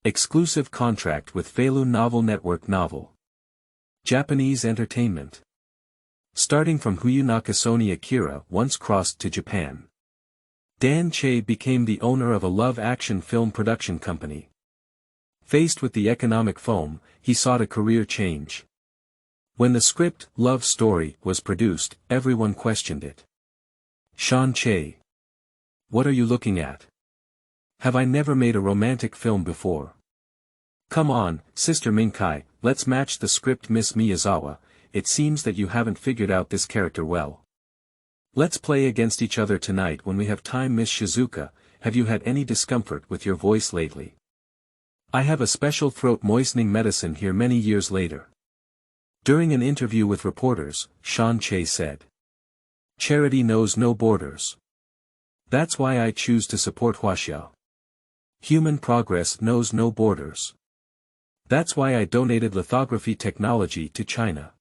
Exclusive contract with Falun Novel Network Novel. Japanese entertainment. Starting from Huyu Nakasone Akira once crossed to Japan. Dan Che became the owner of a love-action film production company. Faced with the economic foam, he sought a career change. When the script, Love Story, was produced, everyone questioned it. Sean Che. What are you looking at? Have I never made a romantic film before? Come on, Sister Ming Cai, let's match the script Miss Miyazawa, it seems that you haven't figured out this character well. Let's play against each other tonight when we have time. Miss Shizuka, have you had any discomfort with your voice lately? I have a special throat moistening medicine here many years later. During an interview with reporters, Sean Che said. Charity knows no borders. That's why I choose to support Huaxiao. Human progress knows no borders. That's why I donated lithography technology to China.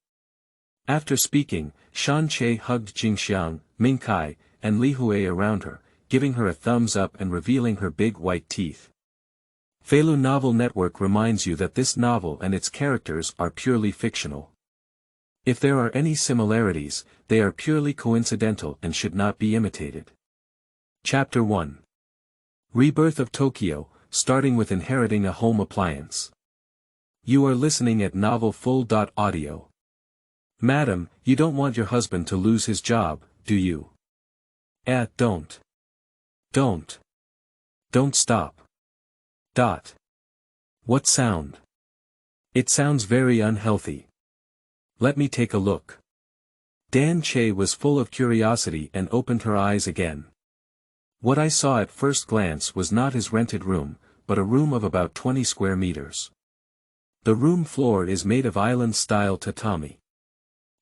After speaking, Sean Che hugged Jingxiang, Ming Cai, and Li Hui around her, giving her a thumbs up and revealing her big white teeth. Falun Novel Network reminds you that this novel and its characters are purely fictional. If there are any similarities, they are purely coincidental and should not be imitated. Chapter 1. Rebirth of Tokyo, starting with inheriting a home appliance. You are listening at novelfull.audio. Madam, you don't want your husband to lose his job, do you? Don't. Don't. Don't stop. What sound? It sounds very unhealthy. Let me take a look. Dan Che was full of curiosity and opened her eyes again. What I saw at first glance was not his rented room, but a room of about 20 square meters. The room floor is made of island-style tatami.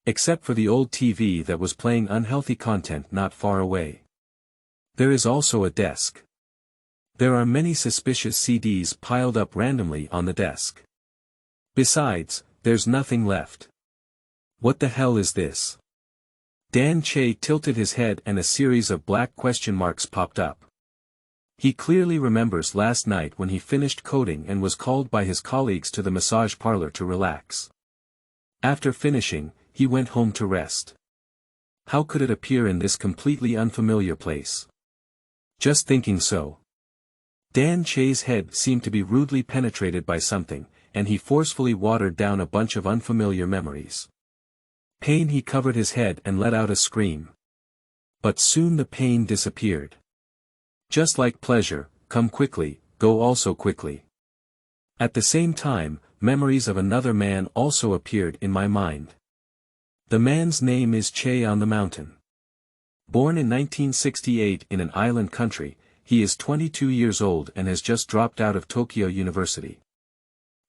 Except for the old TV that was playing unhealthy content not far away. There is also a desk. There are many suspicious CDs piled up randomly on the desk. Besides, there's nothing left. What the hell is this? Dan Che tilted his head and a series of black question marks popped up. He clearly remembers last night when he finished coding and was called by his colleagues to the massage parlor to relax. After finishing, he went home to rest. How could it appear in this completely unfamiliar place? Just thinking so. Dan Che's head seemed to be rudely penetrated by something, and he forcefully watered down a bunch of unfamiliar memories. Pain. He covered his head and let out a scream. But soon the pain disappeared. Just like pleasure, come quickly, go also quickly. At the same time, memories of another man also appeared in my mind. The man's name is Che on the Mountain. Born in 1968 in an island country, he is 22 years old and has just dropped out of Tokyo University.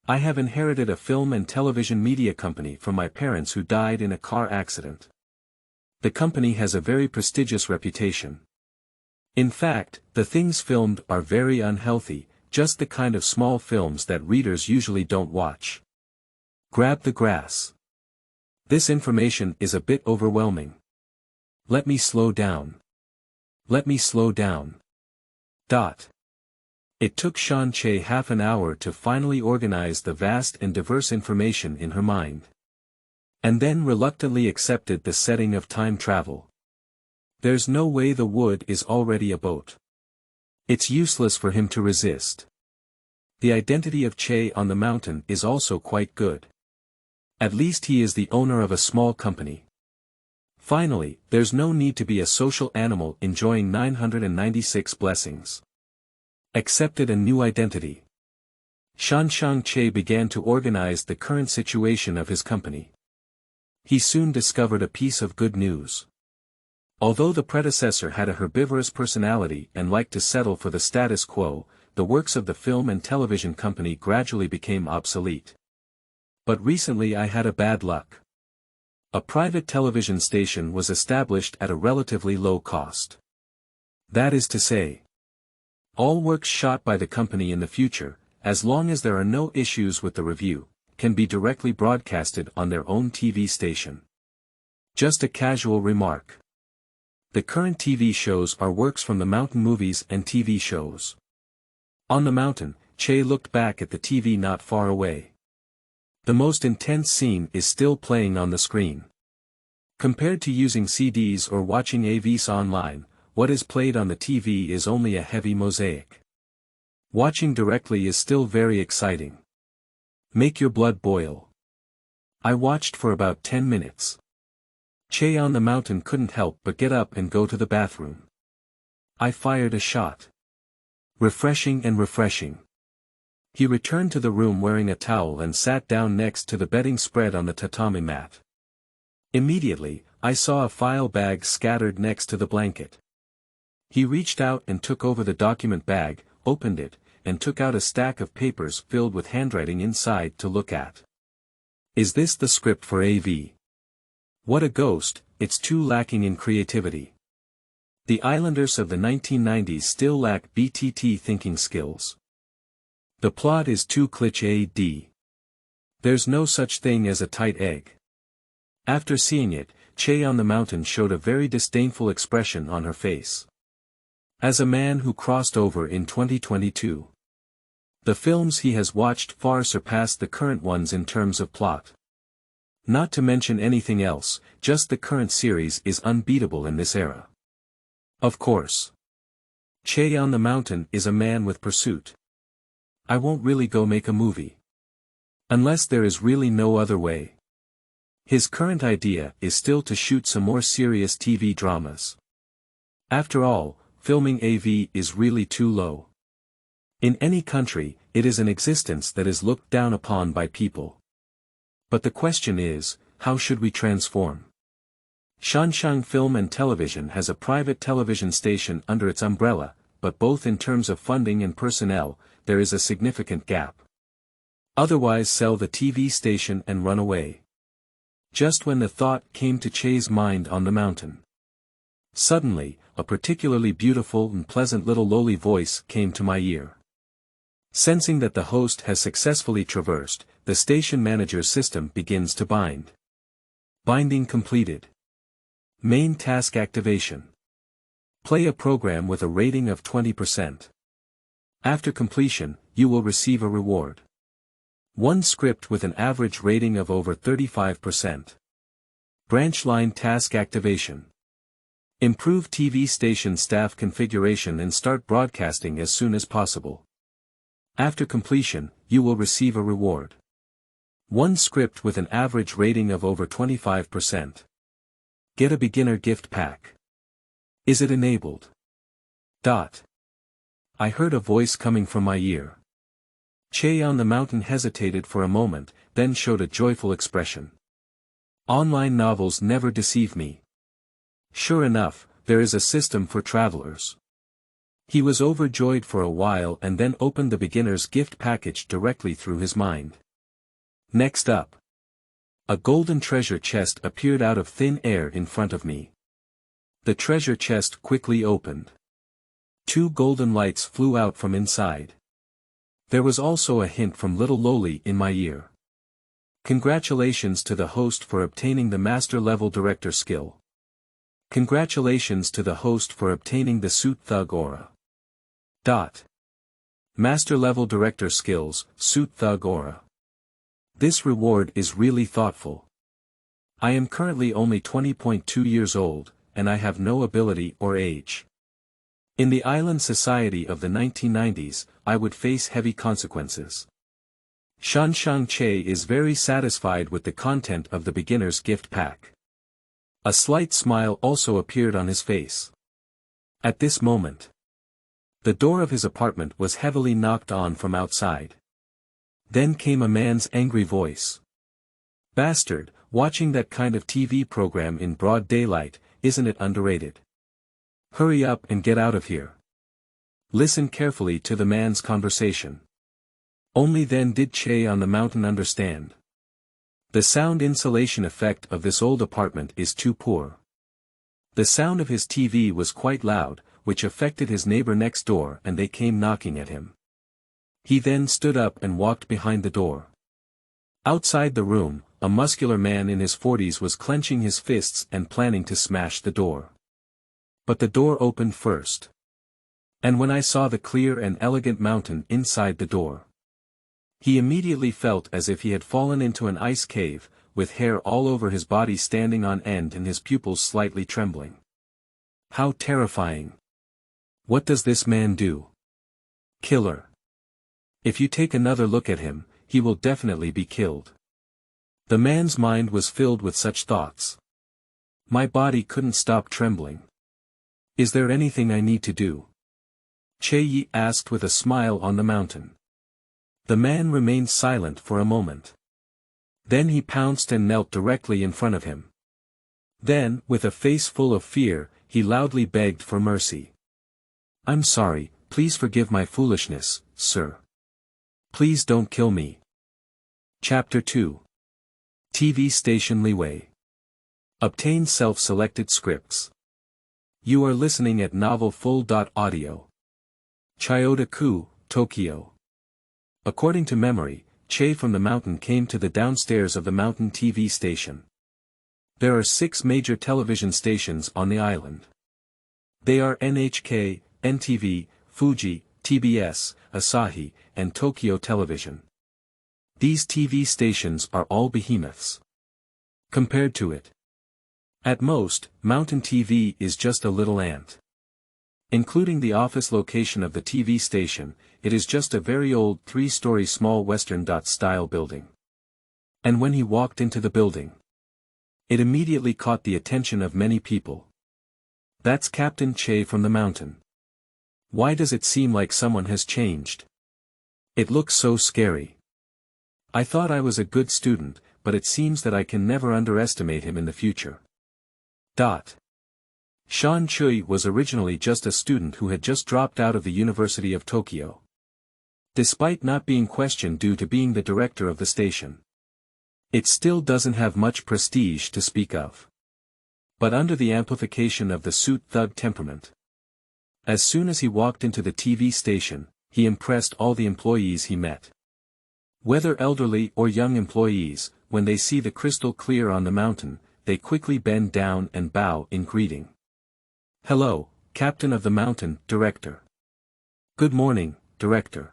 I have inherited a film and television media company from my parents who died in a car accident. The company has a very prestigious reputation. In fact, the things filmed are very unhealthy, just the kind of small films that readers usually don't watch. Grab the grass. This information is a bit overwhelming. Let me slow down. Let me slow down. It took Sean Che half an hour to finally organize the vast and diverse information in her mind. And then reluctantly accepted the setting of time travel. There's no way the wood is already a boat. It's useless for him to resist. The identity of Che on the Mountain is also quite good. At least he is the owner of a small company. Finally, there's no need to be a social animal enjoying 996 blessings. Accepted a new identity. Shanshang Che began to organize the current situation of his company. He soon discovered a piece of good news. Although the predecessor had a herbivorous personality and liked to settle for the status quo, the works of the film and television company gradually became obsolete. But recently I had a bad luck. A private television station was established at a relatively low cost. That is to say, all works shot by the company in the future, as long as there are no issues with the review, can be directly broadcasted on their own TV station. Just a casual remark. The current TV shows are works from the Mountain movies and TV shows. On the Mountain, Che looked back at the TV not far away. The most intense scene is still playing on the screen. Compared to using CDs or watching AVs online, what is played on the TV is only a heavy mosaic. Watching directly is still very exciting. Make your blood boil. I watched for about 10 minutes. Che on the mountain couldn't help but get up and go to the bathroom. I fired a shot. Refreshing and refreshing. He returned to the room wearing a towel and sat down next to the bedding spread on the tatami mat. Immediately, I saw a file bag scattered next to the blanket. He reached out and took over the document bag, opened it, and took out a stack of papers filled with handwriting inside to look at. Is this the script for AV? What a ghost, it's too lacking in creativity. The Islanders of the 1990s still lack BTT thinking skills. The plot is too cliché. There's no such thing as a tight egg. After seeing it, Che on the mountain showed a very disdainful expression on her face. As a man who crossed over in 2022. The films he has watched far surpass the current ones in terms of plot. Not to mention anything else, just the current series is unbeatable in this era. Of course. Che on the mountain is a man with pursuit. I won't really go make a movie. Unless there is really no other way. His current idea is still to shoot some more serious TV dramas. After all, filming AV is really too low. In any country, it is an existence that is looked down upon by people. But the question is, how should we transform? Shanshan Film and Television has a private television station under its umbrella, but both in terms of funding and personnel, there is a significant gap. Otherwise sell the TV station and run away. Just when the thought came to Che's mind on the mountain. Suddenly, a particularly beautiful and pleasant little lowly voice came to my ear. Sensing that the host has successfully traversed, the station manager's system begins to bind. Binding completed. Main task activation. Play a program with a rating of 20%. After completion, you will receive a reward. One script with an average rating of over 35%. Branch line task activation. Improve TV station staff configuration and start broadcasting as soon as possible. After completion, you will receive a reward. One script with an average rating of over 25%. Get a beginner gift pack. Is it enabled? I heard a voice coming from my ear. Che on the mountain hesitated for a moment, then showed a joyful expression. Online novels never deceive me. Sure enough, there is a system for travelers. He was overjoyed for a while and then opened the beginner's gift package directly through his mind. Next up. A golden treasure chest appeared out of thin air in front of me. The treasure chest quickly opened. 2 golden lights flew out from inside. There was also a hint from little Loli in my ear. Congratulations to the host for obtaining the master level director skill. Congratulations to the host for obtaining the suit thug aura. Master level director skills, suit thug aura. This reward is really thoughtful. I am currently only 20.2 years old, and I have no ability or age. In the island society of the 1990s, I would face heavy consequences. Shanshan Che is very satisfied with the content of the beginner's gift pack. A slight smile also appeared on his face. At this moment, the door of his apartment was heavily knocked on from outside. Then came a man's angry voice. Bastard, watching that kind of TV program in broad daylight, isn't it underrated? Hurry up and get out of here. Listen carefully to the man's conversation. Only then did Che on the mountain understand. The sound insulation effect of this old apartment is too poor. The sound of his TV was quite loud, which affected his neighbor next door and they came knocking at him. He then stood up and walked behind the door. Outside the room, a muscular man in his 40s was clenching his fists and planning to smash the door. But the door opened first. And when I saw the clear and elegant mountain inside the door, he immediately felt as if he had fallen into an ice cave, with hair all over his body standing on end and his pupils slightly trembling. How terrifying. What does this man do? Killer. If you take another look at him, he will definitely be killed. The man's mind was filled with such thoughts. My body couldn't stop trembling. Is there anything I need to do? Che-yi asked with a smile on the mountain. The man remained silent for a moment. Then he pounced and knelt directly in front of him. Then, with a face full of fear, he loudly begged for mercy. I'm sorry, please forgive my foolishness, sir. Please don't kill me. Chapter 2. TV Station Liwei. Obtain self-selected scripts. You are listening at novelfull.audio. Chiyoda-ku, Tokyo. According to memory, Che from the mountain came to the downstairs of the mountain TV station. There are 6 major television stations on the island. They are NHK, NTV, Fuji, TBS, Asahi, and Tokyo Television. These TV stations are all behemoths. Compared to it, at most, Mountain TV is just a little ant. Including the office location of the TV station, it is just a very old 3-story small Western-style building. And when he walked into the building, it immediately caught the attention of many people. That's Captain Che from the mountain. Why does it seem like someone has changed? It looks so scary. I thought I was a good student, but it seems that I can never underestimate him in the future. Shan Chui was originally just a student who had just dropped out of the University of Tokyo. Despite not being questioned due to being the director of the station, it still doesn't have much prestige to speak of. But under the amplification of the suit thug temperament, as soon as he walked into the TV station, he impressed all the employees he met. Whether elderly or young employees, when they see the crystal clear on the mountain, they quickly bend down and bow in greeting. Hello, Captain of the Mountain, Director. Good morning, Director.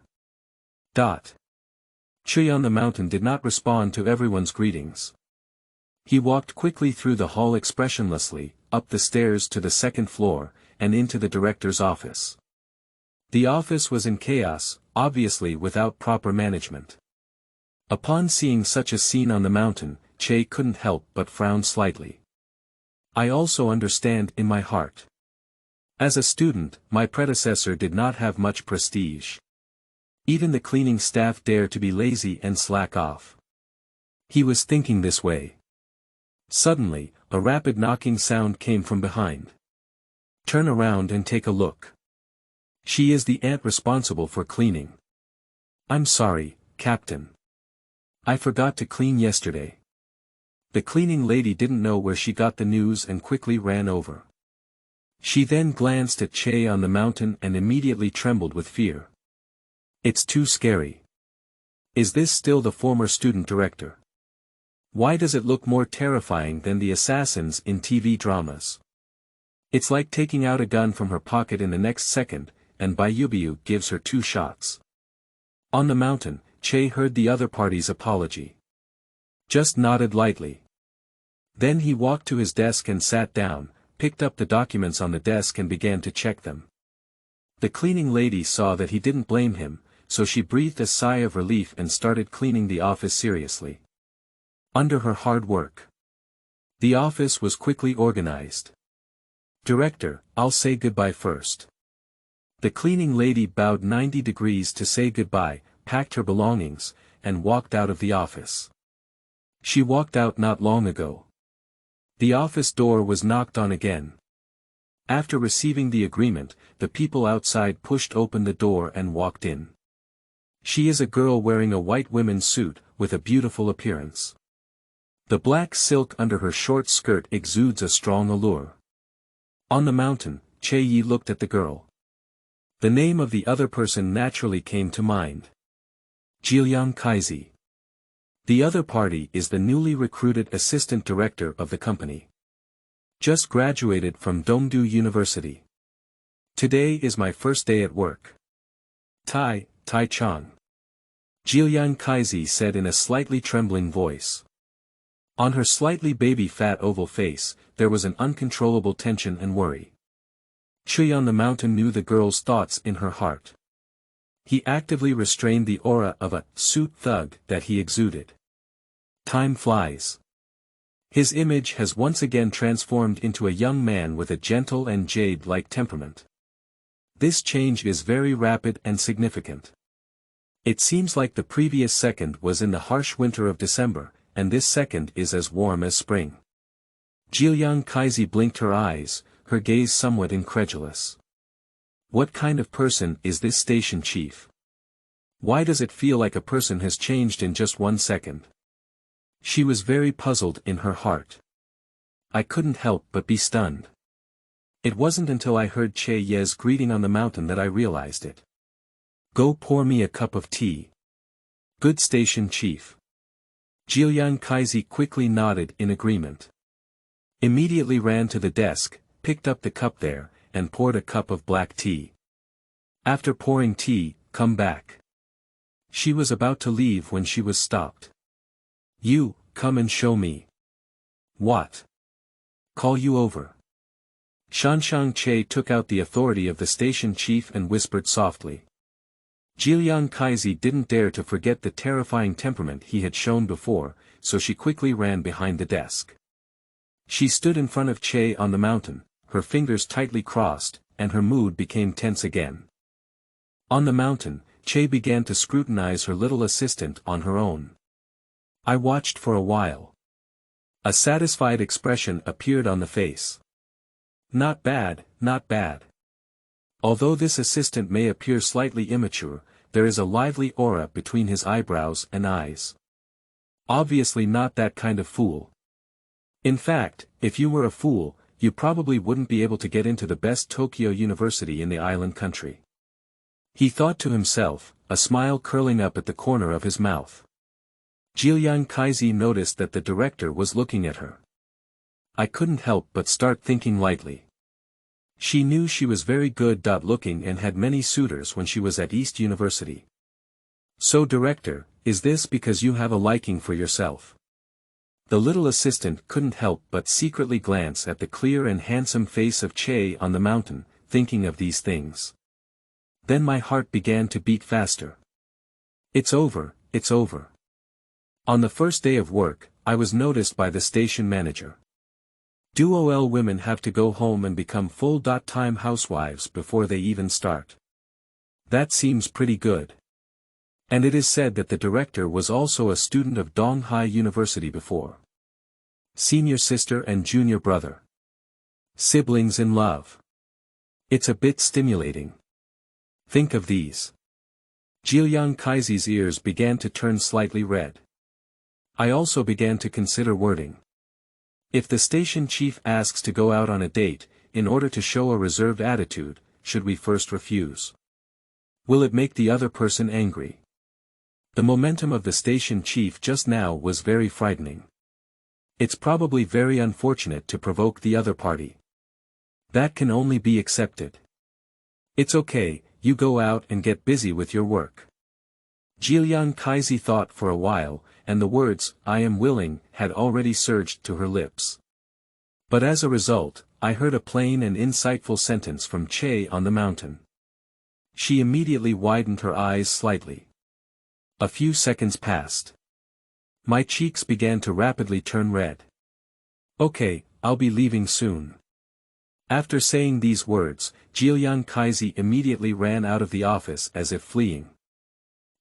Chui on the mountain did not respond to everyone's greetings. He walked quickly through the hall expressionlessly, up the stairs to the 2nd floor, and into the director's office. The office was in chaos, obviously without proper management. Upon seeing such a scene on the mountain, Che couldn't help but frown slightly. I also understand in my heart. As a student, my predecessor did not have much prestige. Even the cleaning staff dared to be lazy and slack off. He was thinking this way. Suddenly, a rapid knocking sound came from behind. Turn around and take a look. She is the ant responsible for cleaning. I'm sorry, Captain. I forgot to clean yesterday. The cleaning lady didn't know where she got the news and quickly ran over. She then glanced at Che on the mountain and immediately trembled with fear. It's too scary. Is this still the former student director? Why does it look more terrifying than the assassins in TV dramas? It's like taking out a gun from her pocket in the next second, and Bayubiu gives her 2 shots. On the mountain, Che heard the other party's apology. Just nodded lightly. Then he walked to his desk and sat down, picked up the documents on the desk and began to check them. The cleaning lady saw that he didn't blame him, so she breathed a sigh of relief and started cleaning the office seriously. Under her hard work, the office was quickly organized. Director, I'll say goodbye first. The cleaning lady bowed 90 degrees to say goodbye, packed her belongings, and walked out of the office. She walked out not long ago. The office door was knocked on again. After receiving the agreement, the people outside pushed open the door and walked in. She is a girl wearing a white women's suit, with a beautiful appearance. The black silk under her short skirt exudes a strong allure. On the mountain, Che-yi looked at the girl. The name of the other person naturally came to mind. Jiliang Kaizi. The other party is the newly recruited assistant director of the company. Just graduated from Dongdu University. Today is my first day at work. Tai Chang. Jilian Kaizi said in a slightly trembling voice. On her slightly baby-fat oval face, there was an uncontrollable tension and worry. Chui on the mountain knew the girl's thoughts in her heart. He actively restrained the aura of a suit thug that he exuded. Time flies. His image has once again transformed into a young man with a gentle and jade-like temperament. This change is very rapid and significant. It seems like the previous second was in the harsh winter of December, and this second is as warm as spring. Jilian Kaizi blinked her eyes, her gaze somewhat incredulous. What kind of person is this station chief? Why does it feel like a person has changed in just 1 second? She was very puzzled in her heart. I couldn't help but be stunned. It wasn't until I heard Che Ye's greeting on the mountain that I realized it. Go pour me a cup of tea. Good station chief. Jilian Kaizi quickly nodded in agreement. Immediately ran to the desk, picked up the cup there, and poured a cup of black tea. After pouring tea, come back. She was about to leave when she was stopped. You, come and show me. What? Call you over. Shanshang Che took out the authority of the station chief and whispered softly. Jilian Kaizi didn't dare to forget the terrifying temperament he had shown before, so she quickly ran behind the desk. She stood in front of Che on the mountain, her fingers tightly crossed, and her mood became tense again. On the mountain, Che began to scrutinize her little assistant on her own. I watched for a while. A satisfied expression appeared on the face. Not bad, not bad. Although this assistant may appear slightly immature, there is a lively aura between his eyebrows and eyes. Obviously not that kind of fool. In fact, if you were a fool, you probably wouldn't be able to get into the best Tokyo University in the island country. He thought to himself, a smile curling up at the corner of his mouth. Jilian Kaizi noticed that the director was looking at her. I couldn't help but start thinking lightly. She knew she was very good looking and had many suitors when she was at East University. So director, is this because you have a liking for yourself? The little assistant couldn't help but secretly glance at the clear and handsome face of Che on the mountain, thinking of these things. Then my heart began to beat faster. It's over, it's over. On the first day of work, I was noticed by the station manager. Do women have to go home and become full-time housewives before they even start? That seems pretty good. And it is said that the director was also a student of Donghai University before. Senior sister and junior brother. Siblings in love. It's a bit stimulating. Think of these. Jilian Kaizi's ears began to turn slightly red. I also began to consider wording. If the station chief asks to go out on a date, in order to show a reserved attitude, should we first refuse? Will it make the other person angry? The momentum of the station chief just now was very frightening. It's probably very unfortunate to provoke the other party. That can only be accepted. It's okay, you go out and get busy with your work. Jilian Kaizi thought for a while, and the words, I am willing, had already surged to her lips. But as a result, I heard a plain and insightful sentence from Che on the mountain. She immediately widened her eyes slightly. A few seconds passed. My cheeks began to rapidly turn red. Okay, I'll be leaving soon. After saying these words, Jilian Kaizi immediately ran out of the office as if fleeing.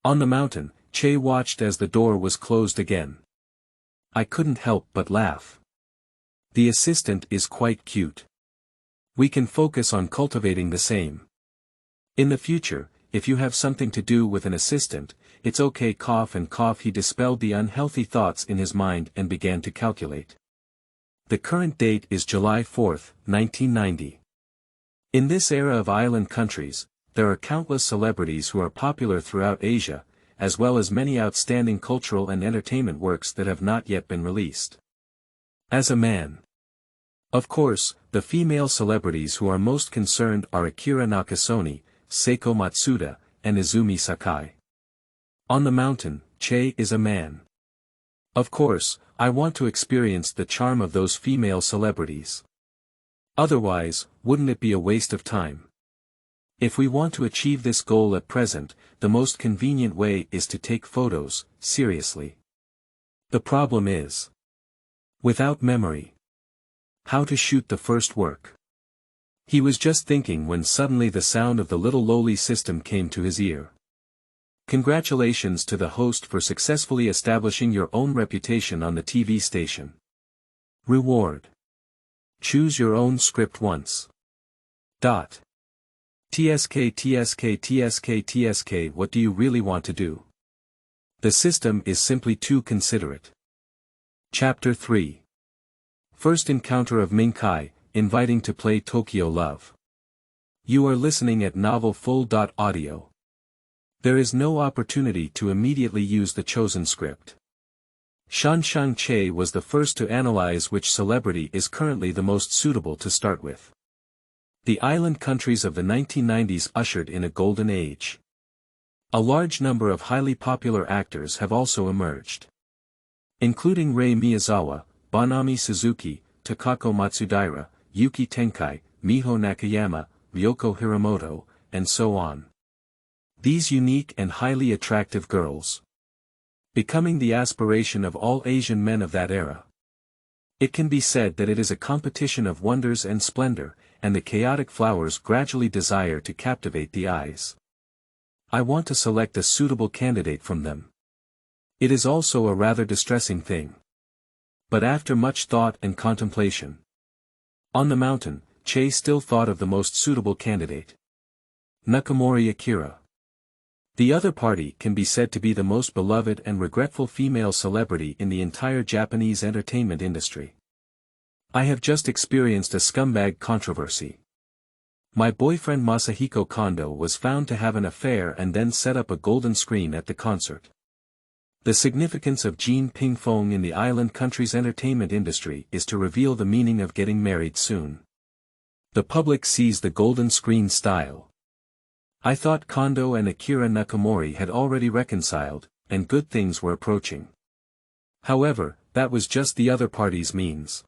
On the mountain, Che watched as the door was closed again. I couldn't help but laugh. The assistant is quite cute. We can focus on cultivating the same. In the future, if you have something to do with an assistant, it's okay. Cough and cough. He dispelled the unhealthy thoughts in his mind and began to calculate. The current date is July 4, 1990. In this era of island countries, there are countless celebrities who are popular throughout Asia, as well as many outstanding cultural and entertainment works that have not yet been released. As a man, Of course, the female celebrities who are most concerned are Akira Nakasone, Seiko Matsuda, and Izumi Sakai. On the mountain, Che is a man. Of course, I want to experience the charm of those female celebrities. Otherwise, wouldn't it be a waste of time? If we want to achieve this goal at present, the most convenient way is to take photos, seriously. The problem is without memory. How to shoot the first work. He was just thinking when suddenly the sound of the little lowly system came to his ear. Congratulations to the host for successfully establishing your own reputation on the TV station. Reward. Choose your own script once. TSK, what do you really want to do? The system is simply too considerate. Chapter 3. First encounter of Ming Cai, inviting to play Tokyo Love. You are listening at Novel Full.audio. There is no opportunity to immediately use the chosen script. Shanshan Che was the first to analyze which celebrity is currently the most suitable to start with. The island countries of the 1990s ushered in a golden age. A large number of highly popular actors have also emerged, including Rei Miyazawa, Bonami Suzuki, Takako Matsudaira, Yuki Tenkai, Miho Nakayama, Yoko Hiramoto, and so on. These unique and highly attractive girls, becoming the aspiration of all Asian men of that era. It can be said that it is a competition of wonders and splendor, and the chaotic flowers gradually desire to captivate the eyes. I want to select a suitable candidate from them. It is also a rather distressing thing. But after much thought and contemplation, on the mountain, Che still thought of the most suitable candidate. Nakamori Akira. The other party can be said to be the most beloved and regretful female celebrity in the entire Japanese entertainment industry. I have just experienced a scumbag controversy. My boyfriend Masahiko Kondo was found to have an affair and then set up a golden screen at the concert. The significance of Jean Ping-fong in the island country's entertainment industry is to reveal the meaning of getting married soon. The public sees the golden screen style. I thought Kondo and Akira Nakamori had already reconciled, and good things were approaching. However, that was just the other party's means.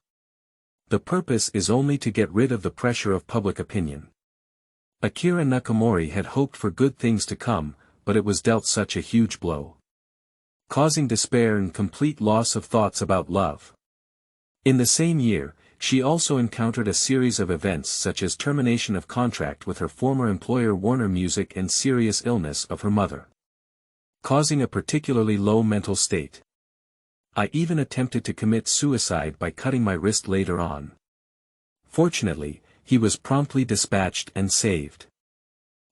The purpose is only to get rid of the pressure of public opinion. Akira Nakamori had hoped for good things to come, but it was dealt such a huge blow, causing despair and complete loss of thoughts about love. In the same year, she also encountered a series of events such as termination of contract with her former employer Warner Music and serious illness of her mother, causing a particularly low mental state. I even attempted to commit suicide by cutting my wrist later on. Fortunately, he was promptly dispatched and saved.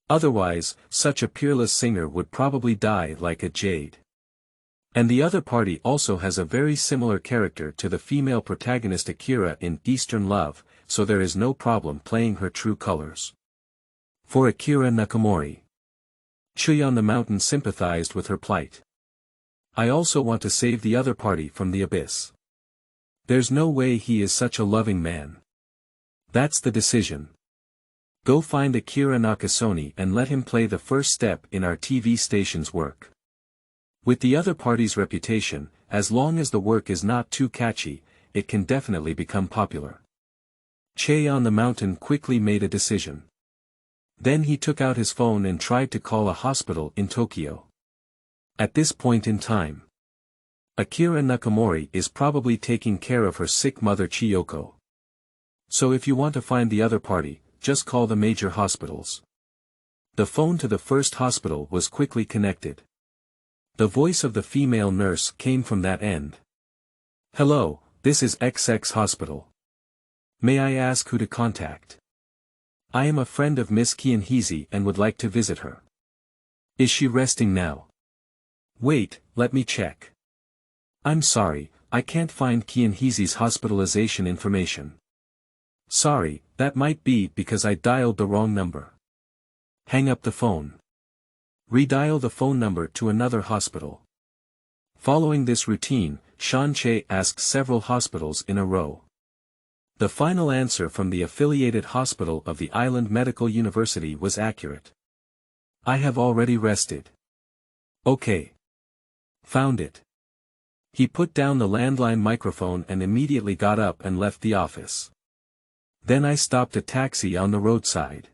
Otherwise, such a peerless singer would probably die like a jade. And the other party also has a very similar character to the female protagonist Akira in Eastern Love, so there is no problem playing her true colors. For Akira Nakamori, Chui on the mountain sympathized with her plight. I also want to save the other party from the abyss. There's no way he is such a loving man. That's the decision. Go find Akira Nakasone and let him play the first step in our TV station's work. With the other party's reputation, as long as the work is not too catchy, it can definitely become popular. Che on the mountain quickly made a decision. Then he took out his phone and tried to call a hospital in Tokyo. At this point in time, Akira Nakamori is probably taking care of her sick mother Chiyoko. So if you want to find the other party, just call the major hospitals. The phone to the first hospital was quickly connected. The voice of the female nurse came from that end. Hello, this is XX Hospital. May I ask who to contact? I am a friend of Miss Kianhizi and would like to visit her. Is she resting now? Wait, let me check. I'm sorry, I can't find Kianhizi's hospitalization information. Sorry, that might be because I dialed the wrong number. Hang up the phone. Redial the phone number to another hospital. Following this routine, Shan Che asked several hospitals in a row. The final answer from the affiliated hospital of the Island Medical University was accurate. I have already rested. Okay. Found it. He put down the landline microphone and immediately got up and left the office. Then I stopped a taxi on the roadside.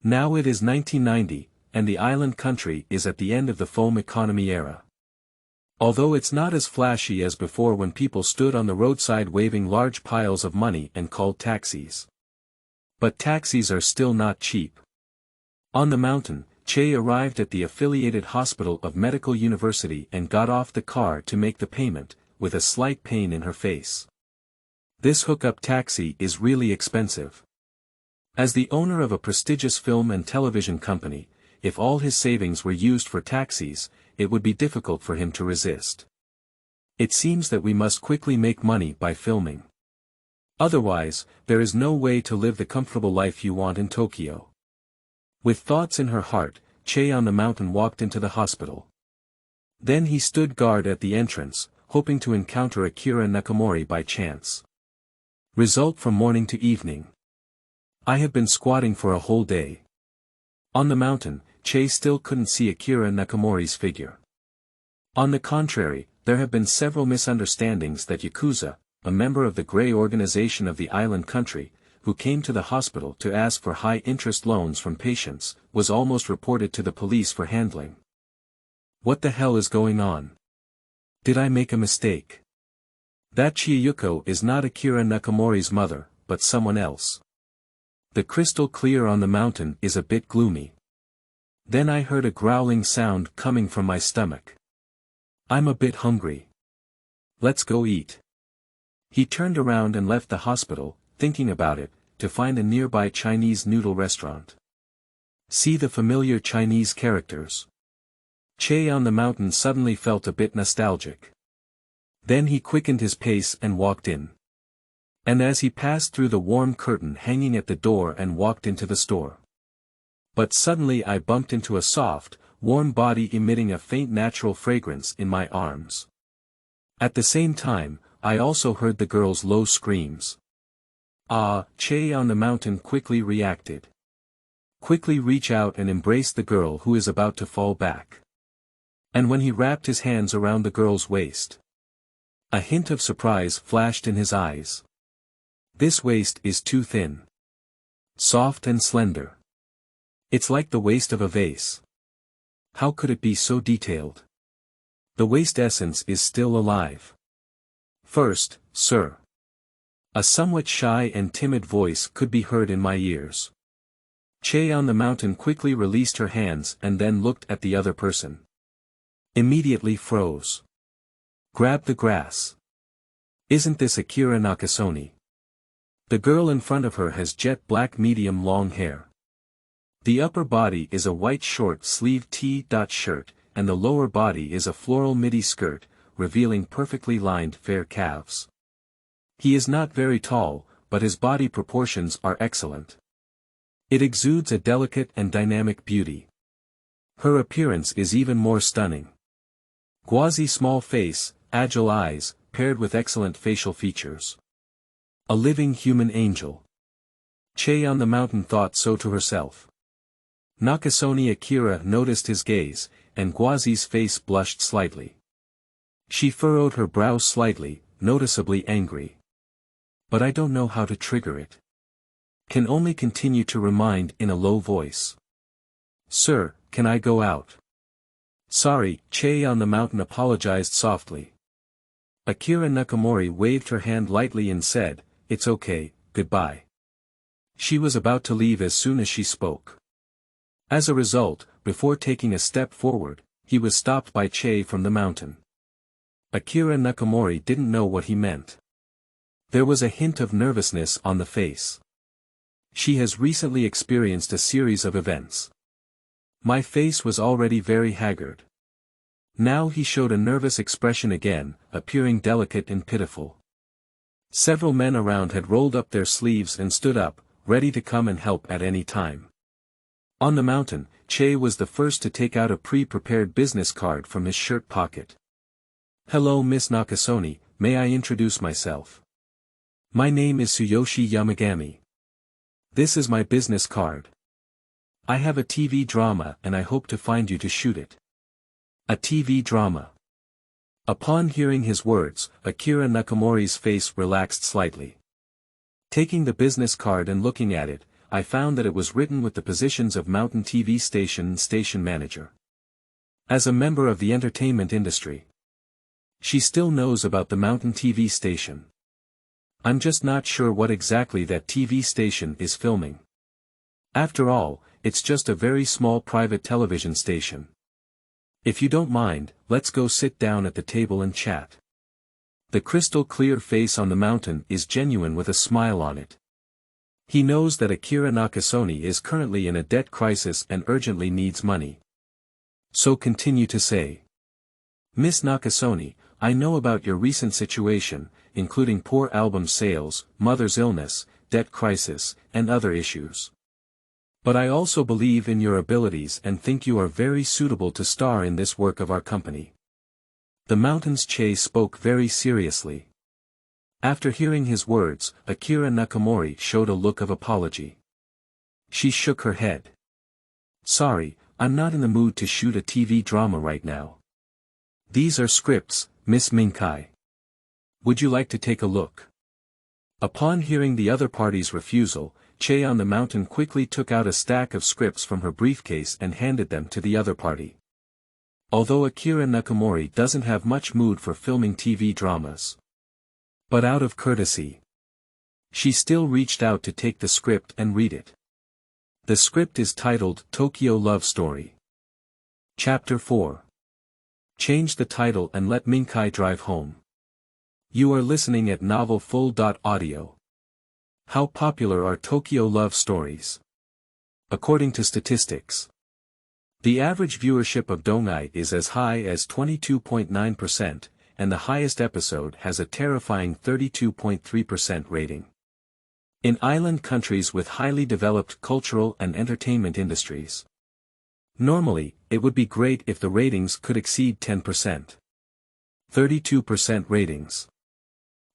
Now it is 1990, and the island country is at the end of the foam economy era. Although it's not as flashy as before when people stood on the roadside waving large piles of money and called taxis. But taxis are still not cheap. On the mountain, Che arrived at the affiliated hospital of Medical University and got off the car to make the payment, with a slight pain in her face. This hookup taxi is really expensive. As the owner of a prestigious film and television company, if all his savings were used for taxis, it would be difficult for him to resist. It seems that we must quickly make money by filming. Otherwise, there is no way to live the comfortable life you want in Tokyo. With thoughts in her heart, Che on the mountain walked into the hospital. Then he stood guard at the entrance, hoping to encounter Akira Nakasone by chance. Result from morning to evening. I have been squatting for a whole day. On the mountain, Che still couldn't see Akira Nakamore's figure. On the contrary, there have been several misunderstandings that Yakuza, a member of the Grey organization of the island country, who came to the hospital to ask for high-interest loans from patients, was almost reported to the police for handling. What the hell is going on? Did I make a mistake? That Chiyuko is not Akira Nakamore's mother, but someone else. The crystal clear on the mountain is a bit gloomy. Then I heard a growling sound coming from my stomach. I'm a bit hungry. Let's go eat. He turned around and left the hospital, thinking about it, to find a nearby Chinese noodle restaurant. See the familiar Chinese characters. Che on the mountain suddenly felt a bit nostalgic. Then he quickened his pace and walked in. And as he passed through the warm curtain hanging at the door and walked into the store. But suddenly I bumped into a soft, warm body emitting a faint natural fragrance in my arms. At the same time, I also heard the girl's low screams. Ah, Che on the mountain quickly reacted. Quickly reach out and embrace the girl who is about to fall back. And when he wrapped his hands around the girl's waist, a hint of surprise flashed in his eyes. This waist is too thin. Soft and slender. It's like the waist of a vase. How could it be so detailed? The waist essence is still alive. First, sir. A somewhat shy and timid voice could be heard in my ears. Che on the mountain quickly released her hands and then looked at the other person. Immediately froze. Grab the grass. Isn't this Akira Nakasone? The girl in front of her has jet black medium long hair. The upper body is a white short-sleeved T-shirt, and the lower body is a floral midi skirt, revealing perfectly lined fair calves. He is not very tall, but his body proportions are excellent. It exudes a delicate and dynamic beauty. Her appearance is even more stunning. Gauzy small face, agile eyes, paired with excellent facial features. A living human angel. Che on the mountain thought so to herself. Nakasone Akira noticed his gaze, and Gauzy's face blushed slightly. She furrowed her brow slightly, noticeably angry. But I don't know how to trigger it. Can only continue to remind in a low voice. Sir, can I go out? Sorry, Che on the mountain apologized softly. Akira Nakasone waved her hand lightly and said, It's okay, goodbye. She was about to leave as soon as she spoke. As a result, before taking a step forward, he was stopped by Che from the mountain. Akira Nakasone didn't know what he meant. There was a hint of nervousness on the face. She has recently experienced a series of events. My face was already very haggard. Now he showed a nervous expression again, appearing delicate and pitiful. Several men around had rolled up their sleeves and stood up, ready to come and help at any time. On the mountain, Che was the first to take out a pre-prepared business card from his shirt pocket. Hello Miss Nakasone, may I introduce myself? My name is Tsuyoshi Yamagami. This is my business card. I have a TV drama and I hope to find you to shoot it. A TV drama. Upon hearing his words, Akira Nakamori's face relaxed slightly. Taking the business card and looking at it, I found that it was written with the positions of Mountain TV Station and Station Manager. As a member of the entertainment industry, she still knows about the Mountain TV Station. I'm just not sure what exactly that TV station is filming. After all, it's just a very small private television station. If you don't mind, let's go sit down at the table and chat. The crystal clear face on the mountain is genuine with a smile on it. He knows that Akira Nakasone is currently in a debt crisis and urgently needs money. So continue to say. Miss Nakasone, I know about your recent situation, including poor album sales, mother's illness, debt crisis, and other issues. But I also believe in your abilities and think you are very suitable to star in this work of our company. The Mountain's Che spoke very seriously. After hearing his words, Akira Nakamori showed a look of apology. She shook her head. Sorry, I'm not in the mood to shoot a TV drama right now. These are scripts, Miss Mingcai. Would you like to take a look? Upon hearing the other party's refusal, Che on the Mountain quickly took out a stack of scripts from her briefcase and handed them to the other party. Although Akira Nakamori doesn't have much mood for filming TV dramas, but out of courtesy, she still reached out to take the script and read it. The script is titled Tokyo Love Story. Chapter 4. Change the title and let Mingcai drive home. You are listening at novelfull.audio. How popular are Tokyo love stories? According to statistics, the average viewership of Dongai is as high as 22.9%, and the highest episode has a terrifying 32.3% rating. In island countries with highly developed cultural and entertainment industries, normally, it would be great if the ratings could exceed 10%. 32% ratings.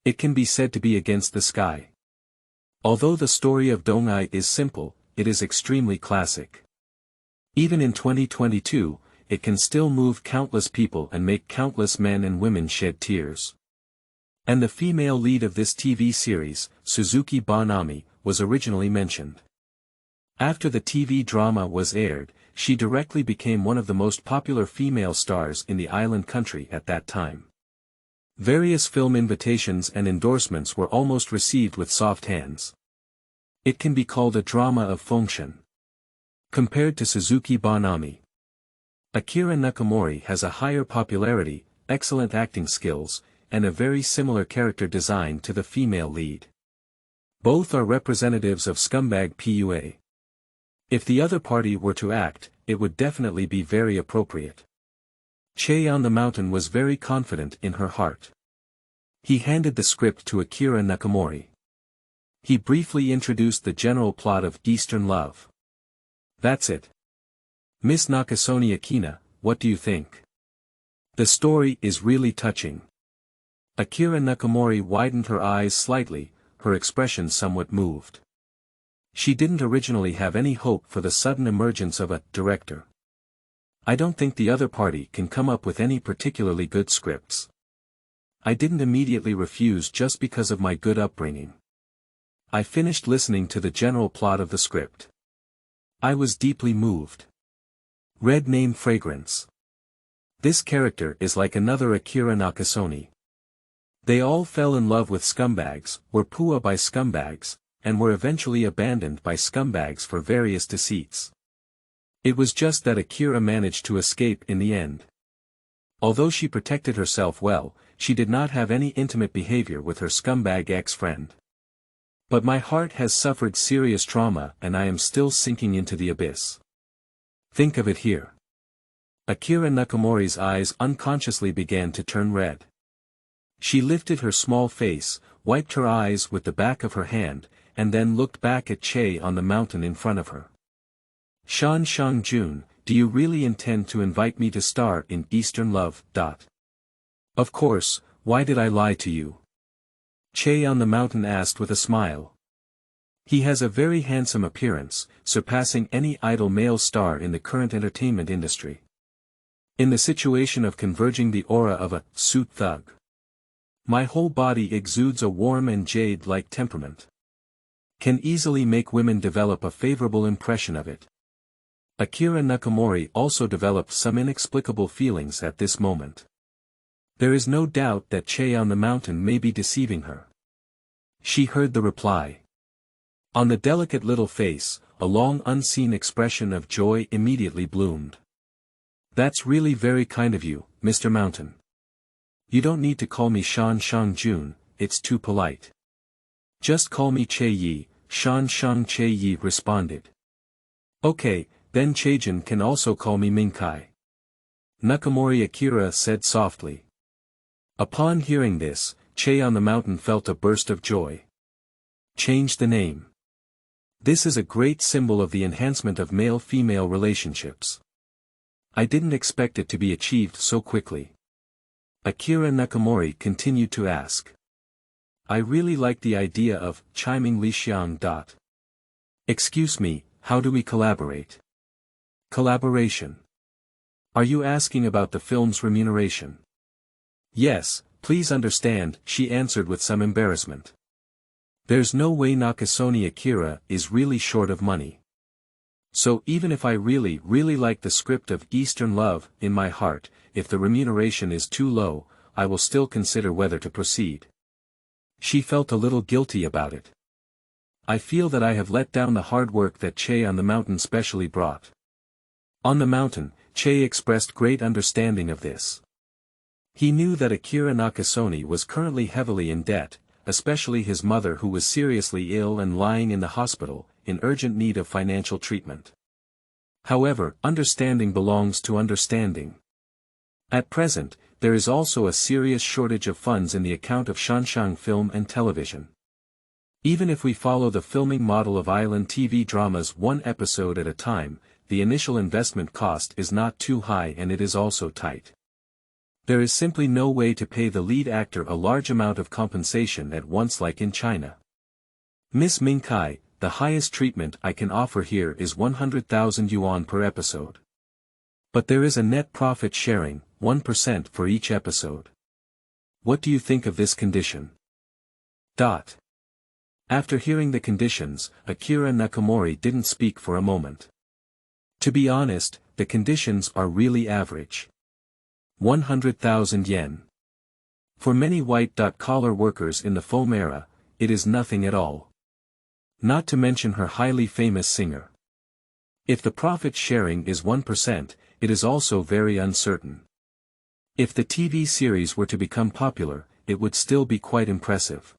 It can be said to be against the sky. Although the story of Dongai is simple, it is extremely classic. Even in 2022, it can still move countless people and make countless men and women shed tears. And the female lead of this TV series, Suzuki Banami, was originally mentioned. After the TV drama was aired, she directly became one of the most popular female stars in the island country at that time. Various film invitations and endorsements were almost received with soft hands. It can be called a drama of function. Compared to Suzuki Banami, Akira Nakamori has a higher popularity, excellent acting skills, and a very similar character design to the female lead. Both are representatives of scumbag PUA. If the other party were to act, it would definitely be very appropriate. Che on the Mountain was very confident in her heart. He handed the script to Akira Nakamori. He briefly introduced the general plot of Eastern Love. That's it. Miss Nakasone Akina, what do you think? The story is really touching. Akira Nakamori widened her eyes slightly, her expression somewhat moved. She didn't originally have any hope for the sudden emergence of a director. I don't think the other party can come up with any particularly good scripts. I didn't immediately refuse just because of my good upbringing. I finished listening to the general plot of the script. I was deeply moved. Red name fragrance. This character is like another Akira Nakasone. They all fell in love with scumbags, were pua by scumbags, and were eventually abandoned by scumbags for various deceits. It was just that Akira managed to escape in the end. Although she protected herself well, she did not have any intimate behavior with her scumbag ex-friend. But my heart has suffered serious trauma and I am still sinking into the abyss. Think of it here. Akira Nakamori's eyes unconsciously began to turn red. She lifted her small face, wiped her eyes with the back of her hand, and then looked back at Che on the mountain in front of her. Shan Shang-jun, do you really intend to invite me to star in Eastern Love? Of course, why did I lie to you? Che on the mountain asked with a smile. He has a very handsome appearance, surpassing any idol male star in the current entertainment industry. In the situation of converging the aura of a suit thug. My whole body exudes a warm and jade-like temperament. Can easily make women develop a favorable impression of it. Akira Nakasone also developed some inexplicable feelings at this moment. There is no doubt that Che on the mountain may be deceiving her. She heard the reply. On the delicate little face, a long unseen expression of joy immediately bloomed. That's really very kind of you, Mr. Mountain. You don't need to call me Shan Jun, it's too polite. Just call me Che Yi, Shan Che Yi responded. Okay, then Che-jin can also call me Ming Cai. Nakasone Akira said softly. Upon hearing this, Che on the mountain felt a burst of joy. Change the name. This is a great symbol of the enhancement of male-female relationships. I didn't expect it to be achieved so quickly. Akira Nakasone continued to ask. I really like the idea of chiming Li Xiang. Excuse me, how do we collaborate? Collaboration. Are you asking about the film's remuneration? Yes, please understand, she answered with some embarrassment. There's no way Nakasone Akira is really short of money. So even if I really like the script of Eastern Love in my heart, if the remuneration is too low, I will still consider whether to proceed. She felt a little guilty about it. I feel that I have let down the hard work that Che on the mountain specially brought. On the mountain, Che expressed great understanding of this. He knew that Akira Nakasone was currently heavily in debt, especially his mother who was seriously ill and lying in the hospital, in urgent need of financial treatment. However, understanding belongs to understanding. At present, there is also a serious shortage of funds in the account of Shanshan Film and Television. Even if we follow the filming model of island TV dramas one episode at a time, the initial investment cost is not too high and it is also tight. There is simply no way to pay the lead actor a large amount of compensation at once like in China. Miss Ming Cai, the highest treatment I can offer here is 100,000 yuan per episode. But there is a net profit sharing, 1% for each episode. What do you think of this condition? After hearing the conditions, Akira Nakasone didn't speak for a moment. To be honest, the conditions are really average. 100,000 yen. For many white-collar workers in the film era, it is nothing at all. Not to mention her highly famous singer. If the profit sharing is 1%, it is also very uncertain. If the TV series were to become popular, it would still be quite impressive.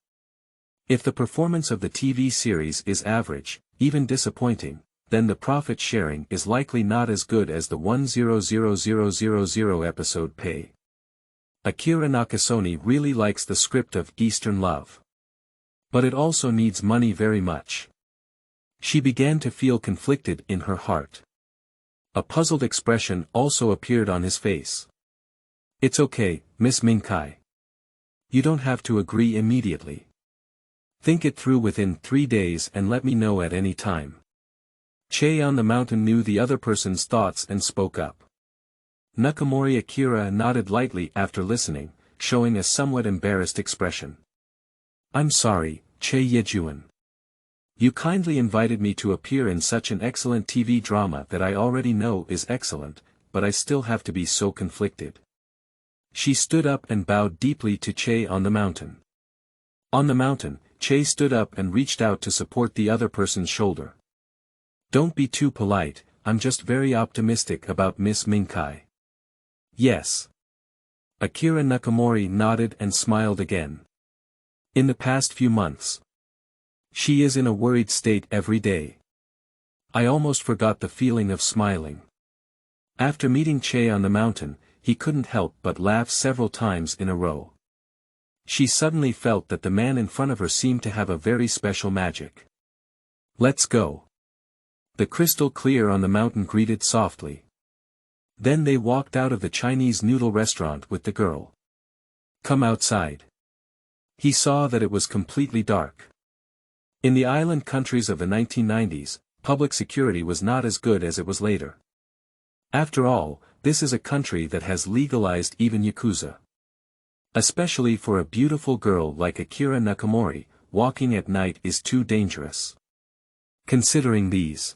If the performance of the TV series is average, even disappointing, then the profit sharing is likely not as good as the 100,000 episode pay. Akira Nakasone really likes the script of Eastern Love. But it also needs money very much. She began to feel conflicted in her heart. A puzzled expression also appeared on his face. It's okay, Miss Ming Cai. You don't have to agree immediately. Think it through within 3 days and let me know at any time. Che on the mountain knew the other person's thoughts and spoke up. Nakasone Akira nodded lightly after listening, showing a somewhat embarrassed expression. I'm sorry, Che Yejuan. You kindly invited me to appear in such an excellent TV drama that I already know is excellent, but I still have to be so conflicted. She stood up and bowed deeply to Che on the mountain. On the mountain, Che stood up and reached out to support the other person's shoulder. Don't be too polite, I'm just very optimistic about Miss Ming Cai. Yes. Akira Nakasone nodded and smiled again. In the past few months. She is in a worried state every day. I almost forgot the feeling of smiling. After meeting Che on the mountain, he couldn't help but laugh several times in a row. She suddenly felt that the man in front of her seemed to have a very special magic. Let's go. The crystal clear on the mountain greeted softly. Then they walked out of the Chinese noodle restaurant with the girl. Come outside. He saw that it was completely dark. In the island countries of the 1990s, public security was not as good as it was later. After all, this is a country that has legalized even Yakuza. Especially for a beautiful girl like Akira Nakasone, walking at night is too dangerous. Considering these.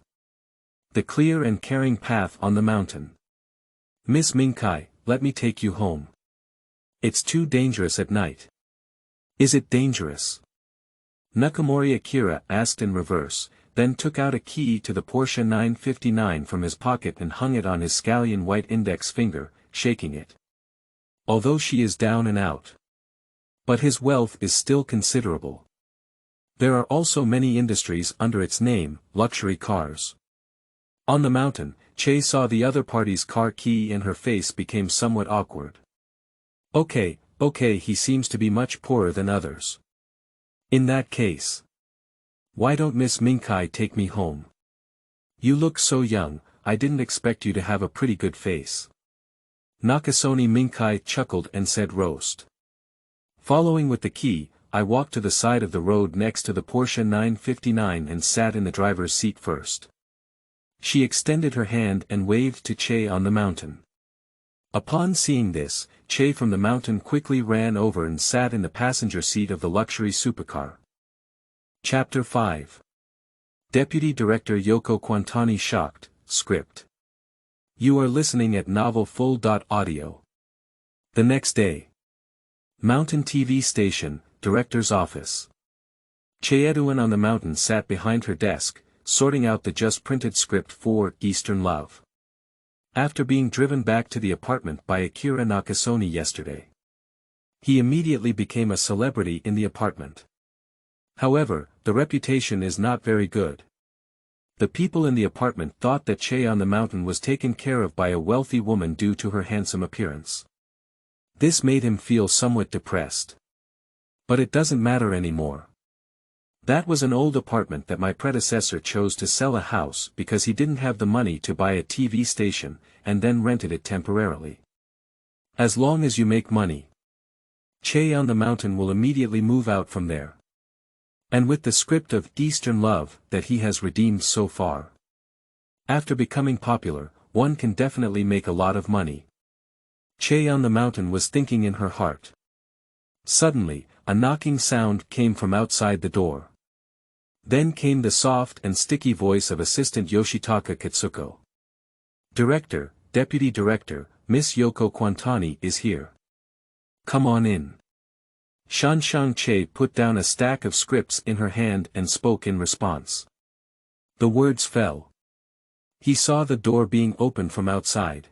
The clear and caring path on the mountain. Miss Ming Cai, let me take you home. It's too dangerous at night. Is it dangerous? Nakasone Akira asked in reverse, then took out a key to the Porsche 959 from his pocket and hung it on his scallion white index finger, shaking it. Although she is down and out. But his wealth is still considerable. There are also many industries under its name, luxury cars. On the mountain, Che saw the other party's car key and her face became somewhat awkward. Okay, he seems to be much poorer than others. In that case. Why don't Miss Mingcai take me home? You look so young, I didn't expect you to have a pretty good face. Nakasone Mingcai chuckled and said roast. Following with the key, I walked to the side of the road next to the Porsche 959 and sat in the driver's seat first. She extended her hand and waved to Che on the mountain. Upon seeing this, Che from the mountain quickly ran over and sat in the passenger seat of the luxury supercar. Chapter 5. Deputy Director Yoko Quantani shocked, script. You are listening at Novel Full.audio. The next day. Mountain TV station, Director's office. Che Edwin on the mountain sat behind her desk, sorting out the just-printed script for Eastern Love. After being driven back to the apartment by Akira Nakasone yesterday. He immediately became a celebrity in the apartment. However, the reputation is not very good. The people in the apartment thought that Che on the mountain was taken care of by a wealthy woman due to her handsome appearance. This made him feel somewhat depressed. But it doesn't matter anymore. That was an old apartment that my predecessor chose to sell a house because he didn't have the money to buy a TV station, and then rented it temporarily. As long as you make money, Che on the mountain will immediately move out from there. And with the script of Eastern Love that he has redeemed so far. After becoming popular, one can definitely make a lot of money. Che on the mountain was thinking in her heart. Suddenly, a knocking sound came from outside the door. Then came the soft and sticky voice of Assistant Yoshitaka Katsuko. Director, Deputy Director, Miss Yoko Quantani is here. Come on in. Shanshan Che put down a stack of scripts in her hand and spoke in response. The words fell. He saw the door being opened from outside.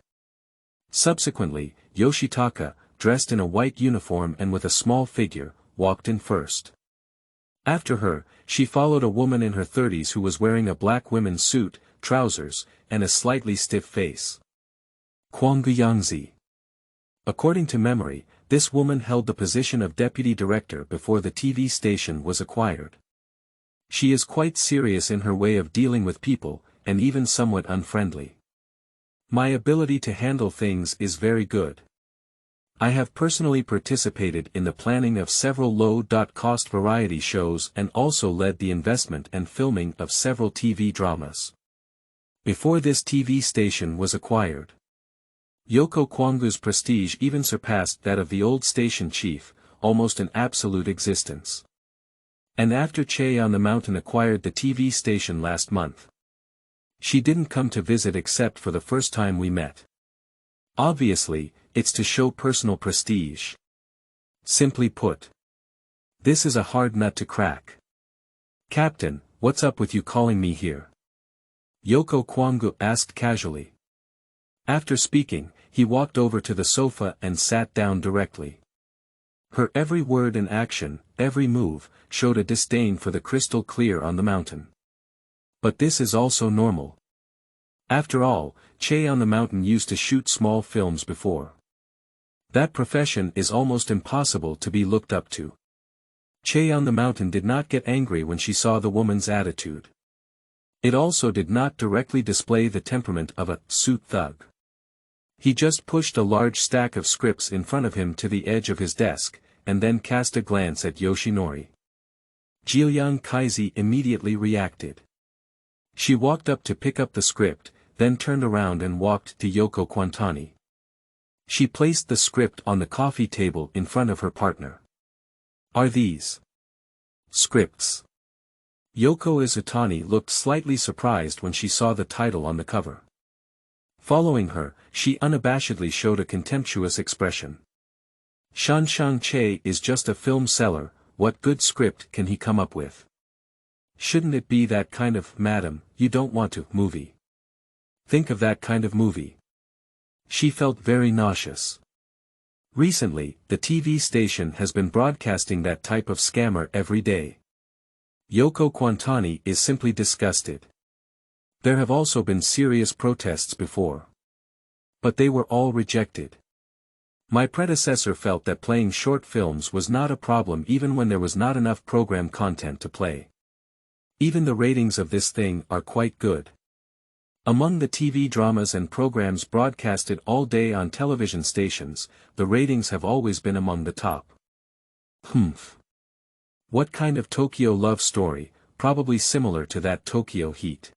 Subsequently, Yoshitaka, dressed in a white uniform and with a small figure, walked in first. After her, she followed a woman in her 30s who was wearing a black women's suit, trousers, and a slightly stiff face. Kwanggu Yangzi. According to memory, this woman held the position of deputy director before the TV station was acquired. She is quite serious in her way of dealing with people, and even somewhat unfriendly. My ability to handle things is very good. I have personally participated in the planning of several low-cost variety shows and also led the investment and filming of several TV dramas. Before this TV station was acquired, Yoko Kwanggu's prestige even surpassed that of the old station chief, almost an absolute existence. And after Che on the mountain acquired the TV station last month, she didn't come to visit except for the first time we met. Obviously, it's to show personal prestige. Simply put, this is a hard nut to crack. Captain, what's up with you calling me here? Yoko Kwanggu asked casually. After speaking, he walked over to the sofa and sat down directly. Her every word and action, every move, showed a disdain for the crystal clear on the mountain. But this is also normal. After all, Che on the mountain used to shoot small films before. That profession is almost impossible to be looked up to. Che on the mountain did not get angry when she saw the woman's attitude. It also did not directly display the temperament of a suit thug. He just pushed a large stack of scripts in front of him to the edge of his desk, and then cast a glance at Yoshinori. Jiuyang Kaizi immediately reacted. She walked up to pick up the script, then turned around and walked to Yoko Quantani. She placed the script on the coffee table in front of her partner. Are these scripts? Yoko Izutani looked slightly surprised when she saw the title on the cover. Following her, she unabashedly showed a contemptuous expression. Shanshang Che is just a film seller, what good script can he come up with? Shouldn't it be that kind of, madam, you don't want to, movie? Think of that kind of movie. She felt very nauseous. Recently, the TV station has been broadcasting that type of scammer every day. Yoko Quantani is simply disgusted. There have also been serious protests before. But they were all rejected. My predecessor felt that playing short films was not a problem even when there was not enough program content to play. Even the ratings of this thing are quite good. Among the TV dramas and programs broadcasted all day on television stations, the ratings have always been among the top. Humph. What kind of Tokyo love story, probably similar to that Tokyo Heat.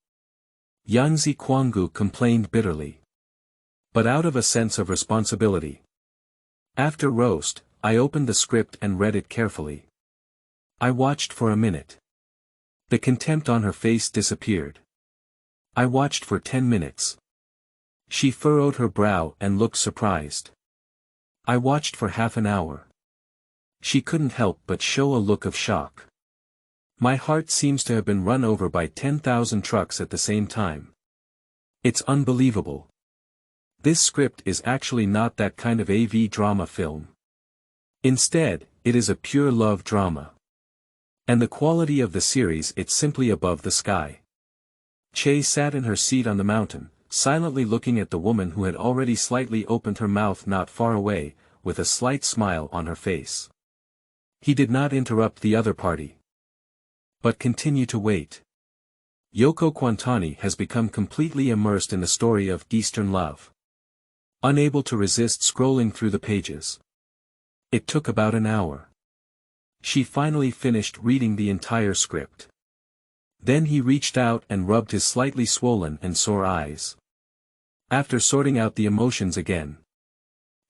Yanzi Kwangu complained bitterly. But out of a sense of responsibility. After roast, I opened the script and read it carefully. I watched for a minute. The contempt on her face disappeared. I watched for 10 minutes. She furrowed her brow and looked surprised. I watched for half an hour. She couldn't help but show a look of shock. My heart seems to have been run over by 10,000 trucks at the same time. It's unbelievable. This script is actually not that kind of AV drama film. Instead, it is a pure love drama. And the quality of the series, it's simply above the sky. Che sat in her seat on the mountain, silently looking at the woman who had already slightly opened her mouth not far away, with a slight smile on her face. He did not interrupt the other party, but continue to wait. Yoko Quantani has become completely immersed in the story of Eastern love. Unable to resist scrolling through the pages. It took about an hour. She finally finished reading the entire script. Then he reached out and rubbed his slightly swollen and sore eyes. After sorting out the emotions again,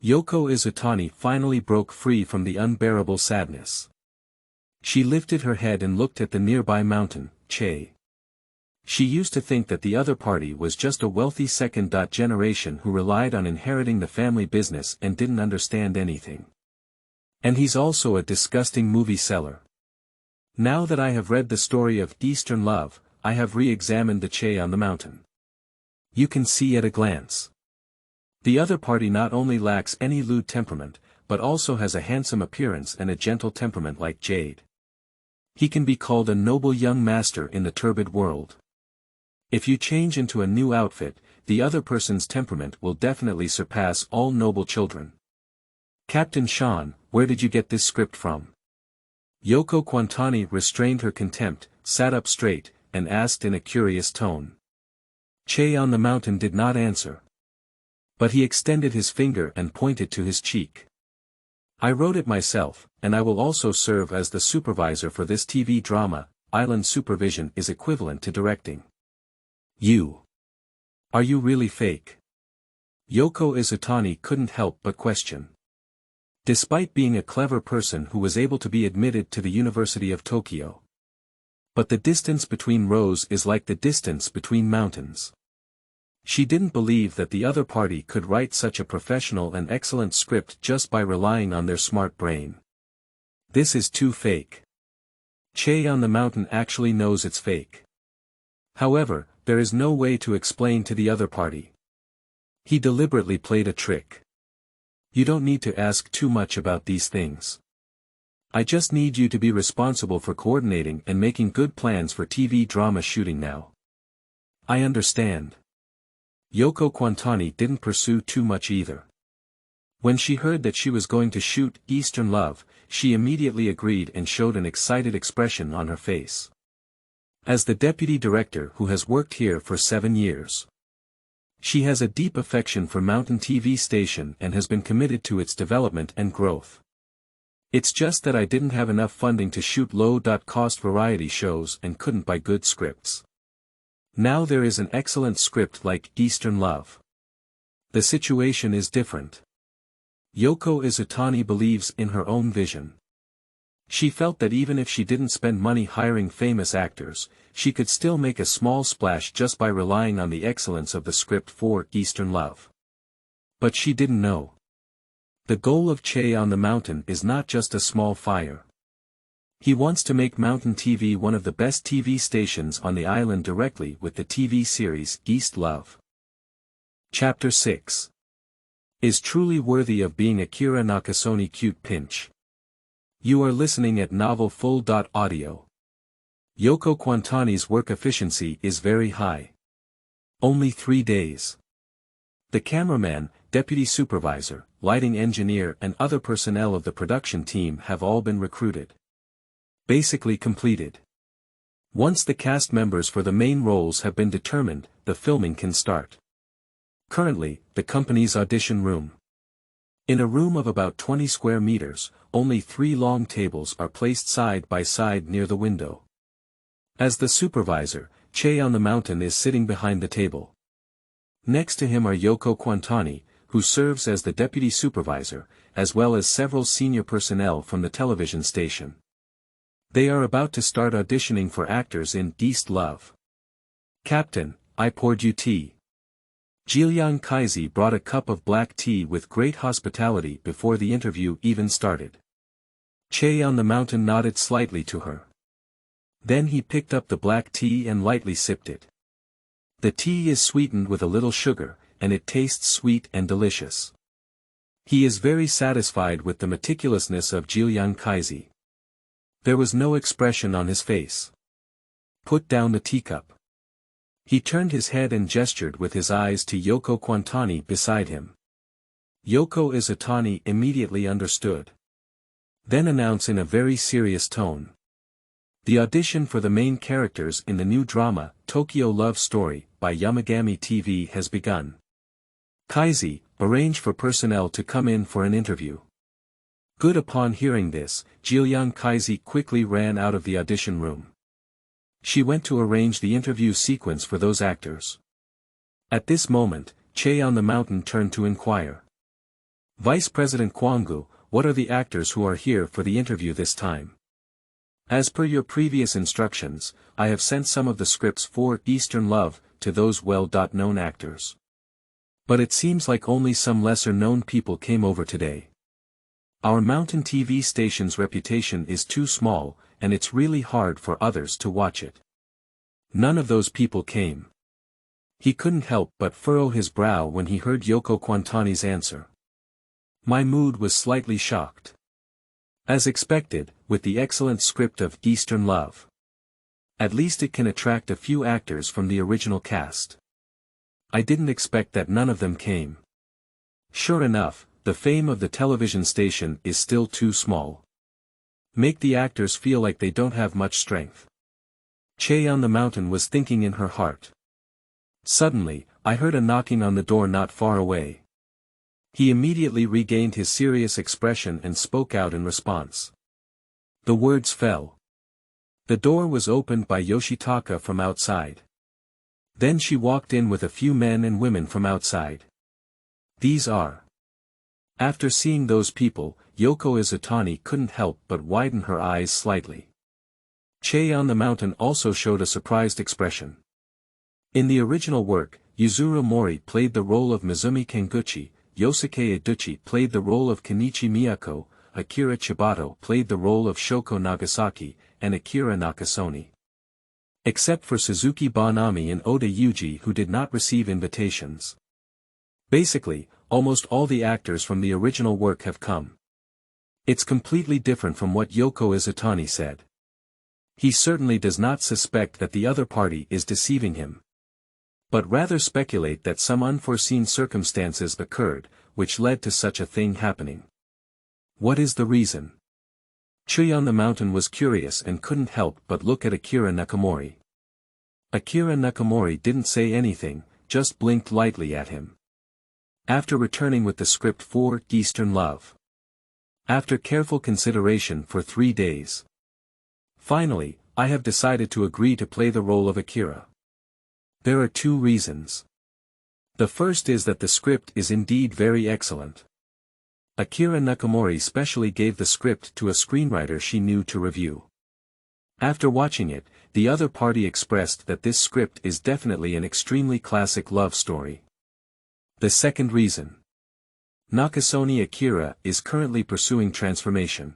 Yoko Izutani finally broke free from the unbearable sadness. She lifted her head and looked at the nearby mountain, Che. She used to think that the other party was just a wealthy second generation who relied on inheriting the family business and didn't understand anything. And he's also a disgusting movie seller. Now that I have read the story of Eastern love, I have re-examined the Che on the mountain. You can see at a glance. The other party not only lacks any lewd temperament, but also has a handsome appearance and a gentle temperament like Jade. He can be called a noble young master in the turbid world. If you change into a new outfit, the other person's temperament will definitely surpass all noble children. Captain Sean, where did you get this script from? Yoko Quantani restrained her contempt, sat up straight, and asked in a curious tone. Che on the mountain did not answer. But he extended his finger and pointed to his cheek. I wrote it myself, and I will also serve as the supervisor for this TV drama. Island supervision is equivalent to directing. You. Are you really fake? Yoko Izutani couldn't help but question. Despite being a clever person who was able to be admitted to the University of Tokyo. But the distance between rows is like the distance between mountains. She didn't believe that the other party could write such a professional and excellent script just by relying on their smart brain. This is too fake. Che on the mountain actually knows it's fake. However, there is no way to explain to the other party. He deliberately played a trick. You don't need to ask too much about these things. I just need you to be responsible for coordinating and making good plans for TV drama shooting now. I understand. Yoko Quantani didn't pursue too much either. When she heard that she was going to shoot Eastern Love, she immediately agreed and showed an excited expression on her face. As the deputy director who has worked here for 7 years, she has a deep affection for Mountain TV Station and has been committed to its development and growth. It's just that I didn't have enough funding to shoot low-cost variety shows and couldn't buy good scripts. Now there is an excellent script like Eastern Love. The situation is different. Yoko Izutani believes in her own vision. She felt that even if she didn't spend money hiring famous actors, she could still make a small splash just by relying on the excellence of the script for Eastern Love. But she didn't know. The goal of Che on the Mountain is not just a small fire. He wants to make Mountain TV one of the best TV stations on the island directly with the TV series East Love. Chapter 6 Is truly worthy of being Akira Nakasone Cute pinch. You are listening at Novel Full. Audio. Yoko Quantani's work efficiency is very high. Only 3 days. The cameraman, deputy supervisor, lighting engineer and other personnel of the production team have all been recruited. Basically completed. Once the cast members for the main roles have been determined, the filming can start. Currently, the company's audition room. In a room of about 20 square meters, only 3 long tables are placed side by side near the window. As the supervisor, Che on the Mountain is sitting behind the table. Next to him are Yoko Quantani, who serves as the deputy supervisor, as well as several senior personnel from the television station. They are about to start auditioning for actors in East Love. Captain, I poured you tea. Jiliang Kaizi brought a cup of black tea with great hospitality before the interview even started. Che on the Mountain nodded slightly to her. Then he picked up the black tea and lightly sipped it. The tea is sweetened with a little sugar, and it tastes sweet and delicious. He is very satisfied with the meticulousness of Jiliang Kaizi. There was no expression on his face. Put down the teacup. He turned his head and gestured with his eyes to Yoko Quantani beside him. Yoko Izutani immediately understood. Then announced in a very serious tone. The audition for the main characters in the new drama, Tokyo Love Story, by Yamagami TV has begun. Kaizi, arrange for personnel to come in for an interview. Good. Upon hearing this, Jiliang Kaizi quickly ran out of the audition room. She went to arrange the interview sequence for those actors. At this moment, Che on the Mountain turned to inquire. Vice President Kwangu, what are the actors who are here for the interview this time? As per your previous instructions, I have sent some of the scripts for Eastern Love to those well-known actors. But it seems like only some lesser-known people came over today. Our Mountain TV station's reputation is too small, and it's really hard for others to watch it. None of those people came. He couldn't help but furrow his brow when he heard Yoko Quantani's answer. My mood was slightly shocked. As expected, with the excellent script of Eastern Love. At least it can attract a few actors from the original cast. I didn't expect that none of them came. Sure enough, the fame of the television station is still too small. Make the actors feel like they don't have much strength. Che on the Mountain was thinking in her heart. Suddenly, I heard a knocking on the door not far away. He immediately regained his serious expression and spoke out in response. The words fell. The door was opened by Yoshitaka from outside. Then she walked in with a few men and women from outside. These are. After seeing those people, Yoko Izutani couldn't help but widen her eyes slightly. Che on the Mountain also showed a surprised expression. In the original work, Yuzuru Mori played the role of Mizumi Kenguchi, Yosuke Iduchi played the role of Kenichi Miyako, Akira Chibato played the role of Shoko Nagasaki, and Akira Nakasone. Except for Suzuki Bonami and Oda Yuji who did not receive invitations. Basically, almost all the actors from the original work have come. It's completely different from what Yoko Izutani said. He certainly does not suspect that the other party is deceiving him. But rather speculate that some unforeseen circumstances occurred, which led to such a thing happening. What is the reason? Che on the Mountain was curious and couldn't help but look at Akira Nakamori. Akira Nakamori didn't say anything, just blinked lightly at him. After returning with the script for Eastern Love. After careful consideration for 3 days. Finally, I have decided to agree to play the role of Akira. There are 2 reasons. The first is that the script is indeed very excellent. Akira Nakasone specially gave the script to a screenwriter she knew to review. After watching it, the other party expressed that this script is definitely an extremely classic love story. The second reason. Nakasone Akira is currently pursuing transformation.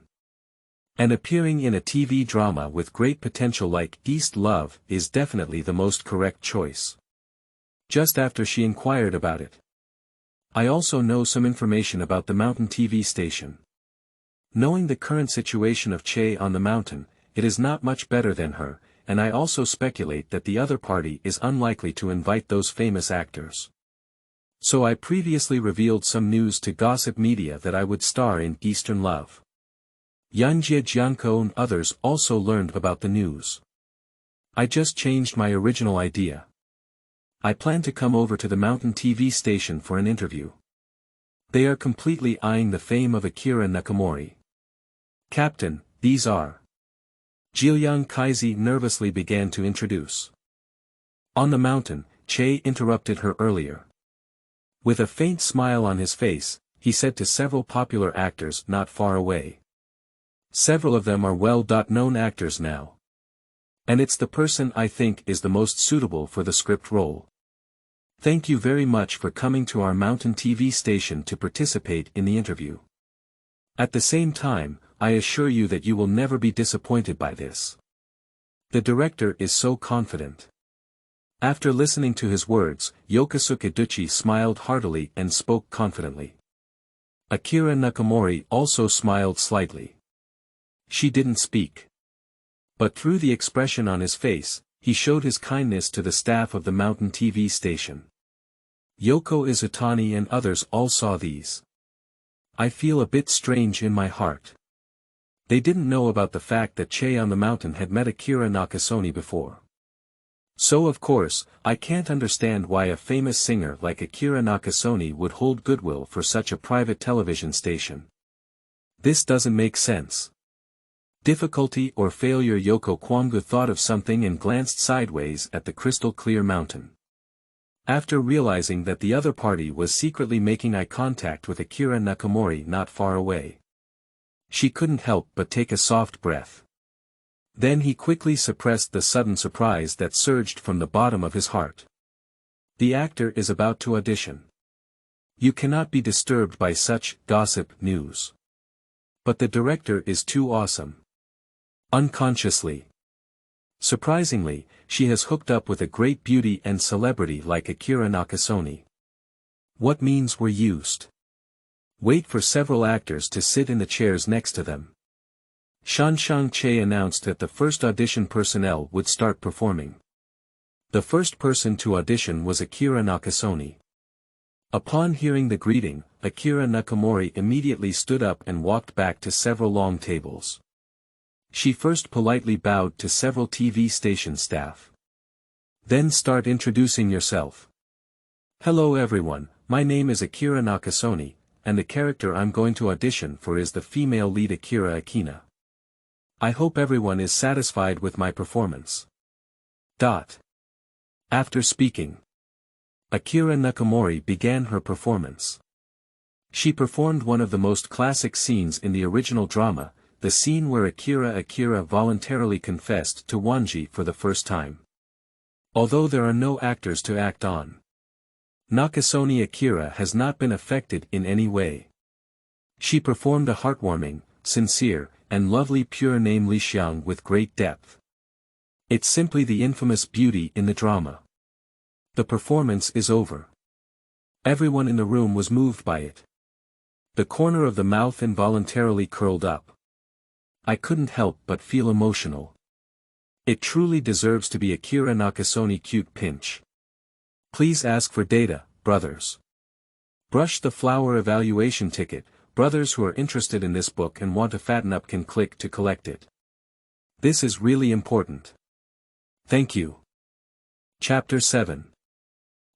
And appearing in a TV drama with great potential like East Love is definitely the most correct choice. Just after she inquired about it. I also know some information about the mountain TV station. Knowing the current situation of Che on the mountain, it is not much better than her, and I also speculate that the other party is unlikely to invite those famous actors. So I previously revealed some news to gossip media that I would star in Eastern Love. Yunjia Jianko and others also learned about the news. I just changed my original idea. I plan to come over to the mountain TV station for an interview. They are completely eyeing the fame of Akira Nakasone. Captain, these are. Jilyang Kaizi nervously began to introduce. On the mountain, Che interrupted her earlier. With a faint smile on his face, he said to several popular actors not far away. Several of them are well-known actors now. And it's the person I think is the most suitable for the script role. Thank you very much for coming to our mountain TV station to participate in the interview. At the same time, I assure you that you will never be disappointed by this. The director is so confident. After listening to his words, Yokosuke Duchi smiled heartily and spoke confidently. Akira Nakasone also smiled slightly. She didn't speak. But through the expression on his face, he showed his kindness to the staff of the mountain TV station. Yoko Izutani and others all saw these. I feel a bit strange in my heart. They didn't know about the fact that Che on the mountain had met Akira Nakasone before. So of course, I can't understand why a famous singer like Akira Nakasone would hold goodwill for such a private television station. This doesn't make sense. Difficulty or failure. Yoko Kwangu thought of something and glanced sideways at the crystal-clear mountain. After realizing that the other party was secretly making eye contact with Akira Nakasone not far away, she couldn't help but take a soft breath. Then he quickly suppressed the sudden surprise that surged from the bottom of his heart. The actor is about to audition. You cannot be disturbed by such gossip news. But the director is too awesome. Unconsciously. Surprisingly, she has hooked up with a great beauty and celebrity like Akira Nakasone. What means were used? Wait for several actors to sit in the chairs next to them. Shanshang Che announced that the first audition personnel would start performing. The first person to audition was Akira Nakasone. Upon hearing the greeting, Akira Nakasone immediately stood up and walked back to several long tables. She first politely bowed to several TV station staff. Then start introducing yourself. Hello everyone, my name is Akira Nakasone, and the character I'm going to audition for is the female lead Akira Akina. I hope everyone is satisfied with my performance. After speaking, Akira Nakasone began her performance. She performed one of the most classic scenes in the original drama, the scene where Akira voluntarily confessed to Wanji for the first time. Although there are no actors to act on, Nakasone Akira has not been affected in any way. She performed a heartwarming, sincere, and lovely pure name Li Xiang with great depth. It's simply the infamous beauty in the drama. The performance is over. Everyone in the room was moved by it. The corner of the mouth involuntarily curled up. I couldn't help but feel emotional. It truly deserves to be Akira Nakasone Cute pinch. Please ask for data, brothers. Brush the flower evaluation ticket. Brothers who are interested in this book and want to fatten up can click to collect it. This is really important. Thank you. Chapter 7.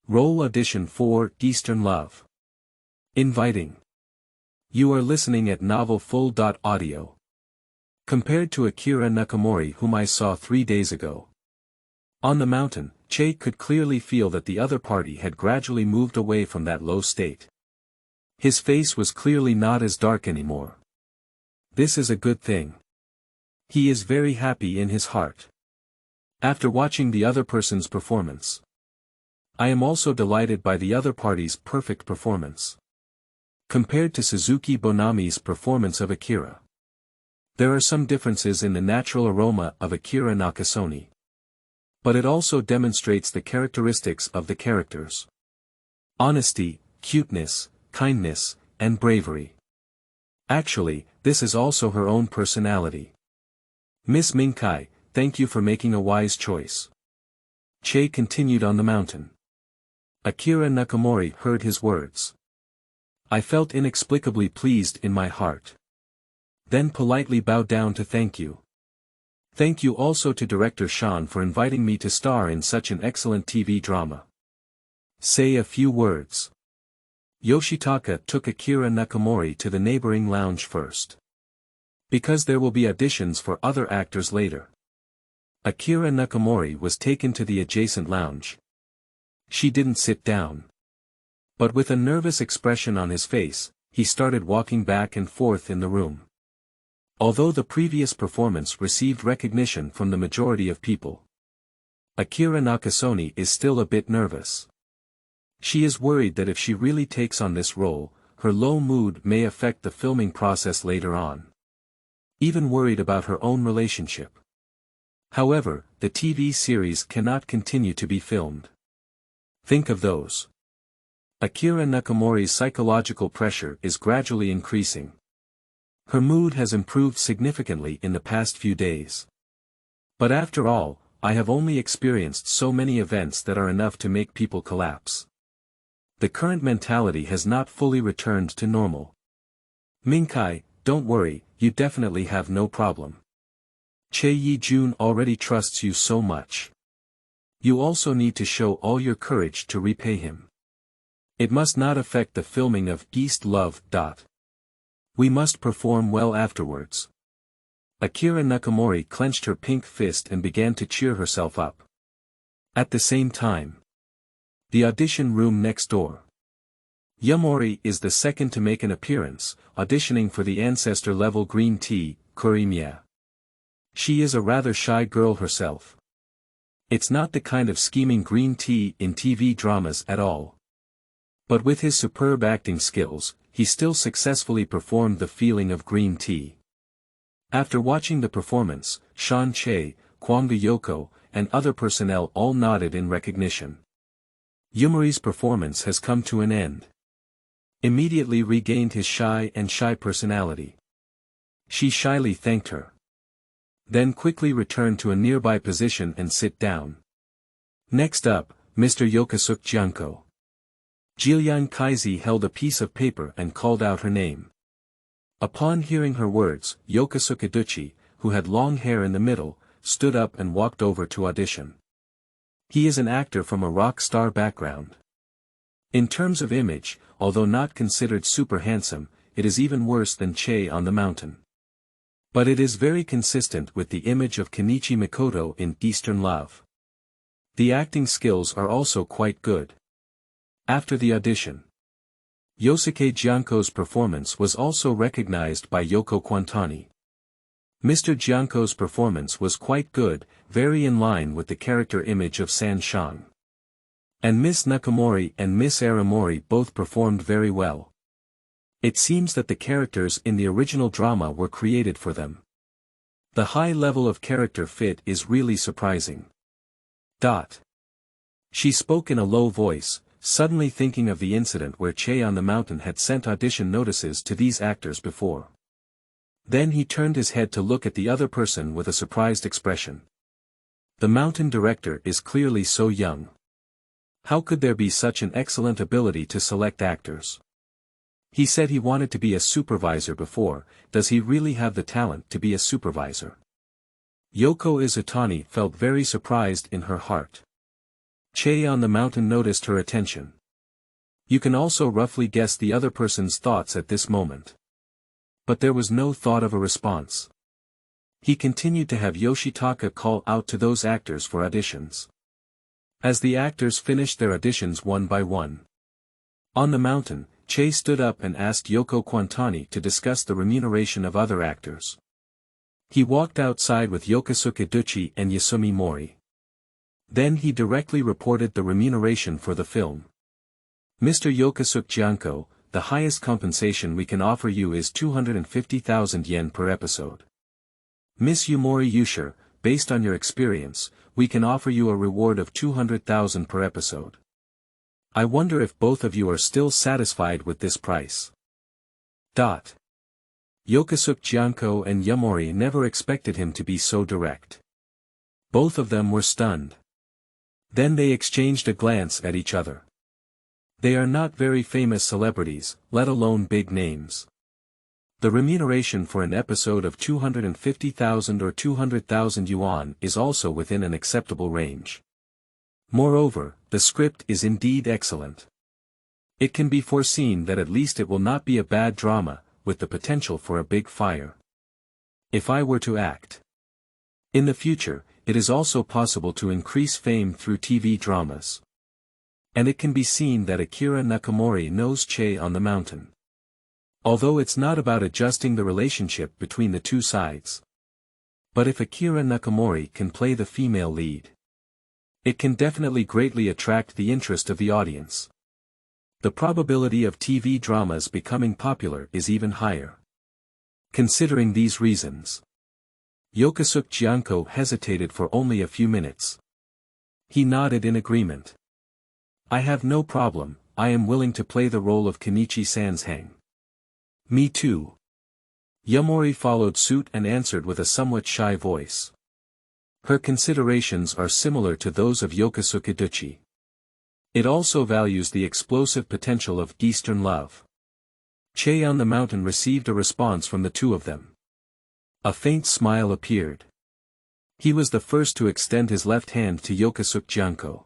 Role Audition for Eastern Love. Inviting. You are listening at Novel Full. Audio. Compared to Akira Nakasone, whom I saw 3 days ago. On the mountain, Che could clearly feel that the other party had gradually moved away from that low state. His face was clearly not as dark anymore. This is a good thing. He is very happy in his heart. After watching the other person's performance, I am also delighted by the other party's perfect performance. Compared to Suzuki Bonami's performance of Akira, there are some differences in the natural aroma of Akira Nakasone. But it also demonstrates the characteristics of the characters. Honesty, cuteness, kindness, and bravery. Actually, this is also her own personality. Miss Ming Cai, thank you for making a wise choice. Che continued on the mountain. Akira Nakasone heard his words. I felt inexplicably pleased in my heart. Then politely bowed down to thank you. Thank you also to director Sean for inviting me to star in such an excellent TV drama. Say a few words. Yoshitaka took Akira Nakasone to the neighboring lounge first. Because there will be auditions for other actors later. Akira Nakasone was taken to the adjacent lounge. She didn't sit down. But with a nervous expression on his face, he started walking back and forth in the room. Although the previous performance received recognition from the majority of people, Akira Nakasone is still a bit nervous. She is worried that if she really takes on this role, her low mood may affect the filming process later on. Even worried about her own relationship. However, the TV series cannot continue to be filmed. Think of those. Akira Nakamore's psychological pressure is gradually increasing. Her mood has improved significantly in the past few days. But after all, I have only experienced so many events that are enough to make people collapse. The current mentality has not fully returned to normal. Mingcai, don't worry, you definitely have no problem. Che Yi-jun already trusts you so much. You also need to show all your courage to repay him. It must not affect the filming of East Love. We must perform well afterwards. Akira Nakasone clenched her pink fist and began to cheer herself up. At the same time, the audition room next door. Yamori is the second to make an appearance, auditioning for the ancestor-level green tea, Kurimia. She is a rather shy girl herself. It's not the kind of scheming green tea in TV dramas at all. But with his superb acting skills, he still successfully performed the feeling of green tea. After watching the performance, Sean Che, Kwanga Yoko, and other personnel all nodded in recognition. Yumari's performance has come to an end. Immediately regained his shy personality. She shyly thanked her. Then quickly returned to a nearby position and sit down. Next up, Mr. Yokosuke Junko. Jillian Kaizi held a piece of paper and called out her name. Upon hearing her words, Yokosuke Duchi, who had long hair in the middle, stood up and walked over to audition. He is an actor from a rock star background. In terms of image, although not considered super handsome, it is even worse than Che on the mountain. But it is very consistent with the image of Kenichi Mikoto in Eastern Love. The acting skills are also quite good. After the audition, Yosuke Gianco's performance was also recognized by Yoko Quantani. Mr. Gianco's performance was quite good, very in line with the character image of San Shang. And Miss Nakamori and Miss Aramori both performed very well. It seems that the characters in the original drama were created for them. The high level of character fit is really surprising. She spoke in a low voice, suddenly thinking of the incident where Che on the mountain had sent audition notices to these actors before. Then he turned his head to look at the other person with a surprised expression. The mountain director is clearly so young. How could there be such an excellent ability to select actors? He said he wanted to be a supervisor before, does he really have the talent to be a supervisor? Yoko Izutani felt very surprised in her heart. Che on the mountain noticed her attention. You can also roughly guess the other person's thoughts at this moment. But there was no thought of a response. He continued to have Yoshitaka call out to those actors for auditions. As the actors finished their auditions one by one. On the mountain, Che stood up and asked Yoko Quantani to discuss the remuneration of other actors. He walked outside with Yokosuke Duchi and Yasumi Mori. Then he directly reported the remuneration for the film. Mr. Yokosuke Jianko, the highest compensation we can offer you is 250,000 yen per episode. Miss Yumori Yusher, based on your experience, we can offer you a reward of 200,000 per episode. I wonder if both of you are still satisfied with this price. Yokosuke Jianko and Yumori never expected him to be so direct. Both of them were stunned. Then they exchanged a glance at each other. They are not very famous celebrities, let alone big names. The remuneration for an episode of 250,000 or 200,000 yuan is also within an acceptable range. Moreover, the script is indeed excellent. It can be foreseen that at least it will not be a bad drama, with the potential for a big fire. If I were to act in the future, it is also possible to increase fame through TV dramas. And it can be seen that Akira Nakasone knows Che on the mountain. Although it's not about adjusting the relationship between the two sides. But if Akira Nakasone can play the female lead, it can definitely greatly attract the interest of the audience. The probability of TV dramas becoming popular is even higher. Considering these reasons, Yokosuke Jianko hesitated for only a few minutes. He nodded in agreement. I have no problem, I am willing to play the role of Kenichi Sanshang. Me too. Yumori followed suit and answered with a somewhat shy voice. Her considerations are similar to those of Yokosuke Duchi. It also values the explosive potential of Eastern love. Che on the mountain received a response from the two of them. A faint smile appeared. He was the first to extend his left hand to Yokosuke Jianko.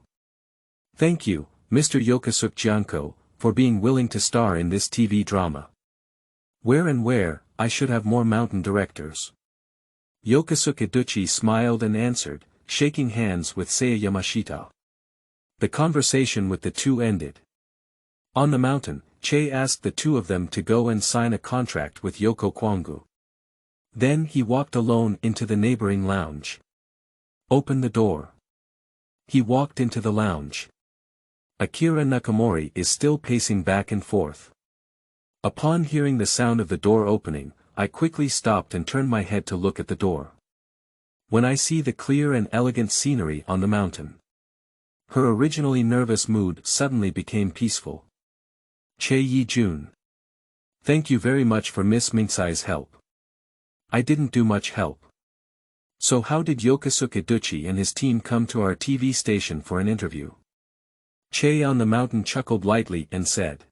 Thank you, Mr. Yokosuke Jianko, for being willing to star in this TV drama. Where, I should have more mountain directors. Yokosuke Duchi smiled and answered, shaking hands with Seiya Yamashita. The conversation with the two ended. On the mountain, Che asked the two of them to go and sign a contract with Yoko Kwangu. Then he walked alone into the neighboring lounge. Open the door. He walked into the lounge. Akira Nakasone is still pacing back and forth. Upon hearing the sound of the door opening, I quickly stopped and turned my head to look at the door. When I see the clear and elegant scenery on the mountain, her originally nervous mood suddenly became peaceful. Che Yi-jun. Thank you very much for Miss Mingcai's help. I didn't do much help. So how did Yokosuke Duchi and his team come to our TV station for an interview? Che on the mountain chuckled lightly and said.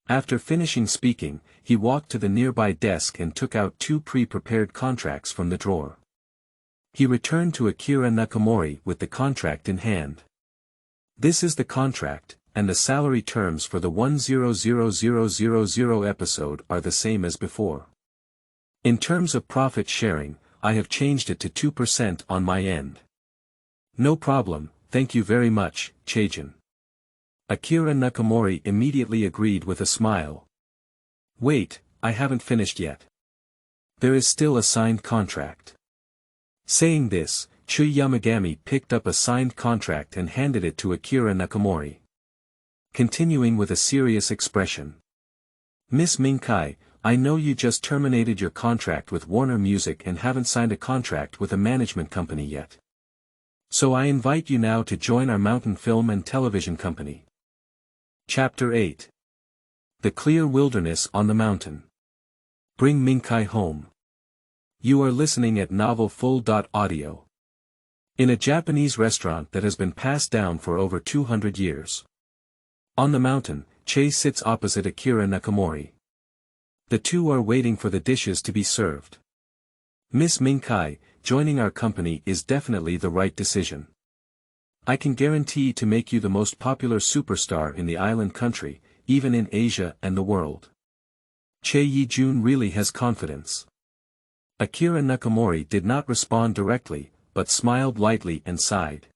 After finishing speaking, he walked to the nearby desk and took out two pre-prepared contracts from the drawer. He returned to Akira Nakasone with the contract in hand. This is the contract, and the salary terms for the 100000 episode are the same as before. In terms of profit sharing, I have changed it to 2% on my end. No problem, thank you very much, Cheijin. Akira Nakasone immediately agreed with a smile. Wait, I haven't finished yet. There is still a signed contract. Saying this, Chui Yamagami picked up a signed contract and handed it to Akira Nakasone. Continuing with a serious expression. Miss Ming Cai, I know you just terminated your contract with Warner Music and haven't signed a contract with a management company yet. So I invite you now to join our mountain film and television company. Chapter 8. The Clear Wilderness on the Mountain. Bring Mingcai home. You are listening at Novel Full.audio. In a Japanese restaurant that has been passed down for over 200 years. On the mountain, Che sits opposite Akira Nakasone. The two are waiting for the dishes to be served. Miss Mingcai, joining our company is definitely the right decision. I can guarantee to make you the most popular superstar in the island country, even in Asia and the world. Che Yijun really has confidence. Akira Nakasone did not respond directly, but smiled lightly and sighed.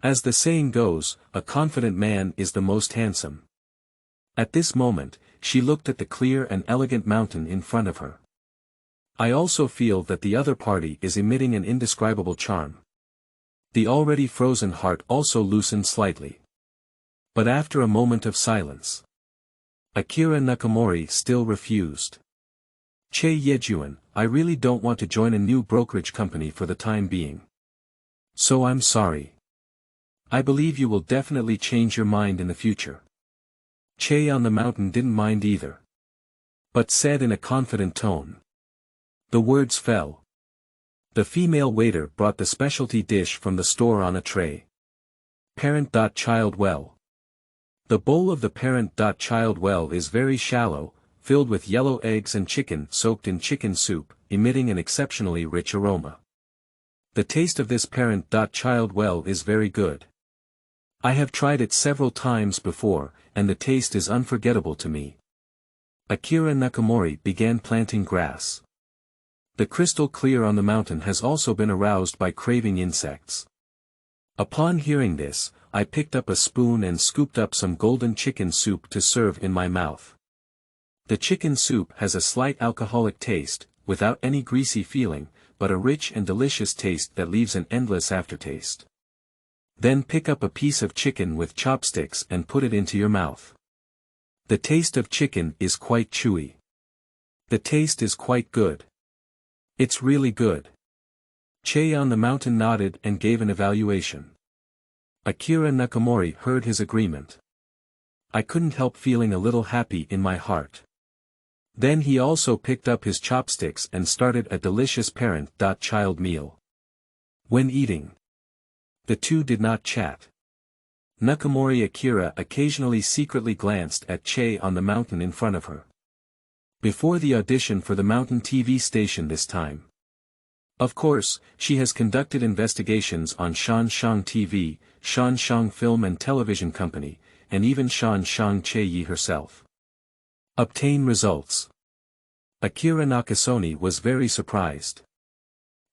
As the saying goes, a confident man is the most handsome. At this moment, she looked at the clear and elegant mountain in front of her. I also feel that the other party is emitting an indescribable charm. The already frozen heart also loosened slightly. But after a moment of silence, Akira Nakasone still refused. Che Yejuan, I really don't want to join a new brokerage company for the time being. So I'm sorry. I believe you will definitely change your mind in the future. Che on the mountain didn't mind either, but said in a confident tone. The words fell. The female waiter brought the specialty dish from the store on a tray. Parent-child well. The bowl of the parent-child well is very shallow, filled with yellow eggs and chicken soaked in chicken soup, emitting an exceptionally rich aroma. The taste of this parent-child well is very good. I have tried it several times before, and the taste is unforgettable to me. Akira Nakasone began planting grass. The crystal clear on the mountain has also been aroused by craving insects. Upon hearing this, I picked up a spoon and scooped up some golden chicken soup to serve in my mouth. The chicken soup has a slight alcoholic taste, without any greasy feeling, but a rich and delicious taste that leaves an endless aftertaste. Then pick up a piece of chicken with chopsticks and put it into your mouth. The taste of chicken is quite chewy. The taste is quite good. It's really good. Che on the mountain nodded and gave an evaluation. Akira Nakasone heard his agreement. I couldn't help feeling a little happy in my heart. Then he also picked up his chopsticks and started a delicious parent-child meal. When eating, the two did not chat. Nakasone Akira occasionally secretly glanced at Che on the mountain in front of her. Before the audition for the mountain TV station this time. Of course, she has conducted investigations on Shanshang TV, Shanshang Film and Television Company, and even Shanshang Che Yi herself. Obtain results. Akira Nakasone was very surprised.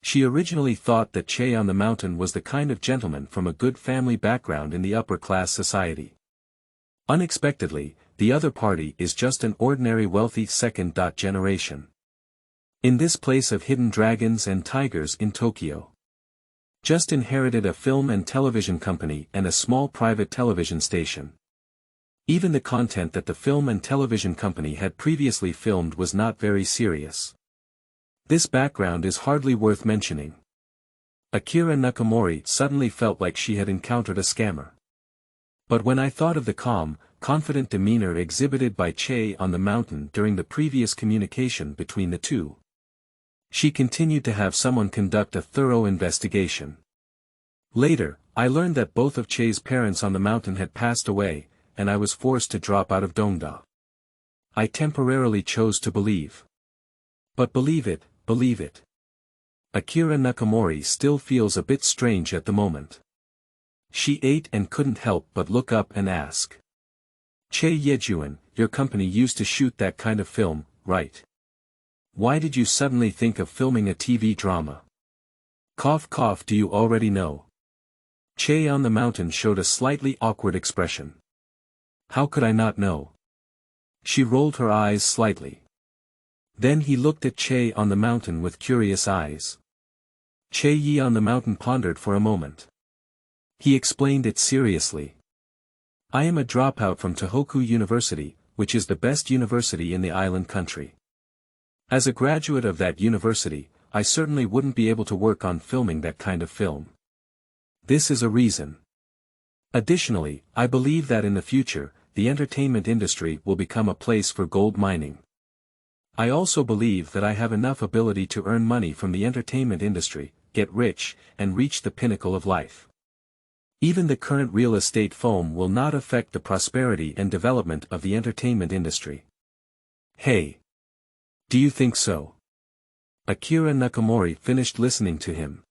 She originally thought that Che on the mountain was the kind of gentleman from a good family background in the upper-class society. Unexpectedly, the other party is just an ordinary wealthy second-generation. In this place of hidden dragons and tigers in Tokyo. Just inherited a film and television company and a small private television station. Even the content that the film and television company had previously filmed was not very serious. This background is hardly worth mentioning. Akira Nakasone suddenly felt like she had encountered a scammer. But when I thought of the calm, confident demeanor exhibited by Che on the mountain during the previous communication between the two, she continued to have someone conduct a thorough investigation. Later, I learned that both of Che's parents on the mountain had passed away, and I was forced to drop out of Dongda. I temporarily chose to believe. But believe it. Akira Nakasone still feels a bit strange at the moment. She ate and couldn't help but look up and ask. Che Yejuan, your company used to shoot that kind of film, right? Why did you suddenly think of filming a TV drama? Cough cough, do you already know? Che on the mountain showed a slightly awkward expression. How could I not know? She rolled her eyes slightly. Then he looked at Che on the mountain with curious eyes. Che Yi on the mountain pondered for a moment. He explained it seriously. I am a dropout from Tohoku University, which is the best university in the island country. As a graduate of that university, I certainly wouldn't be able to work on filming that kind of film. This is a reason. Additionally, I believe that in the future, the entertainment industry will become a place for gold mining. I also believe that I have enough ability to earn money from the entertainment industry, get rich, and reach the pinnacle of life. Even the current real estate boom will not affect the prosperity and development of the entertainment industry. Hey! Do you think so? Akira Nakasone finished listening to him,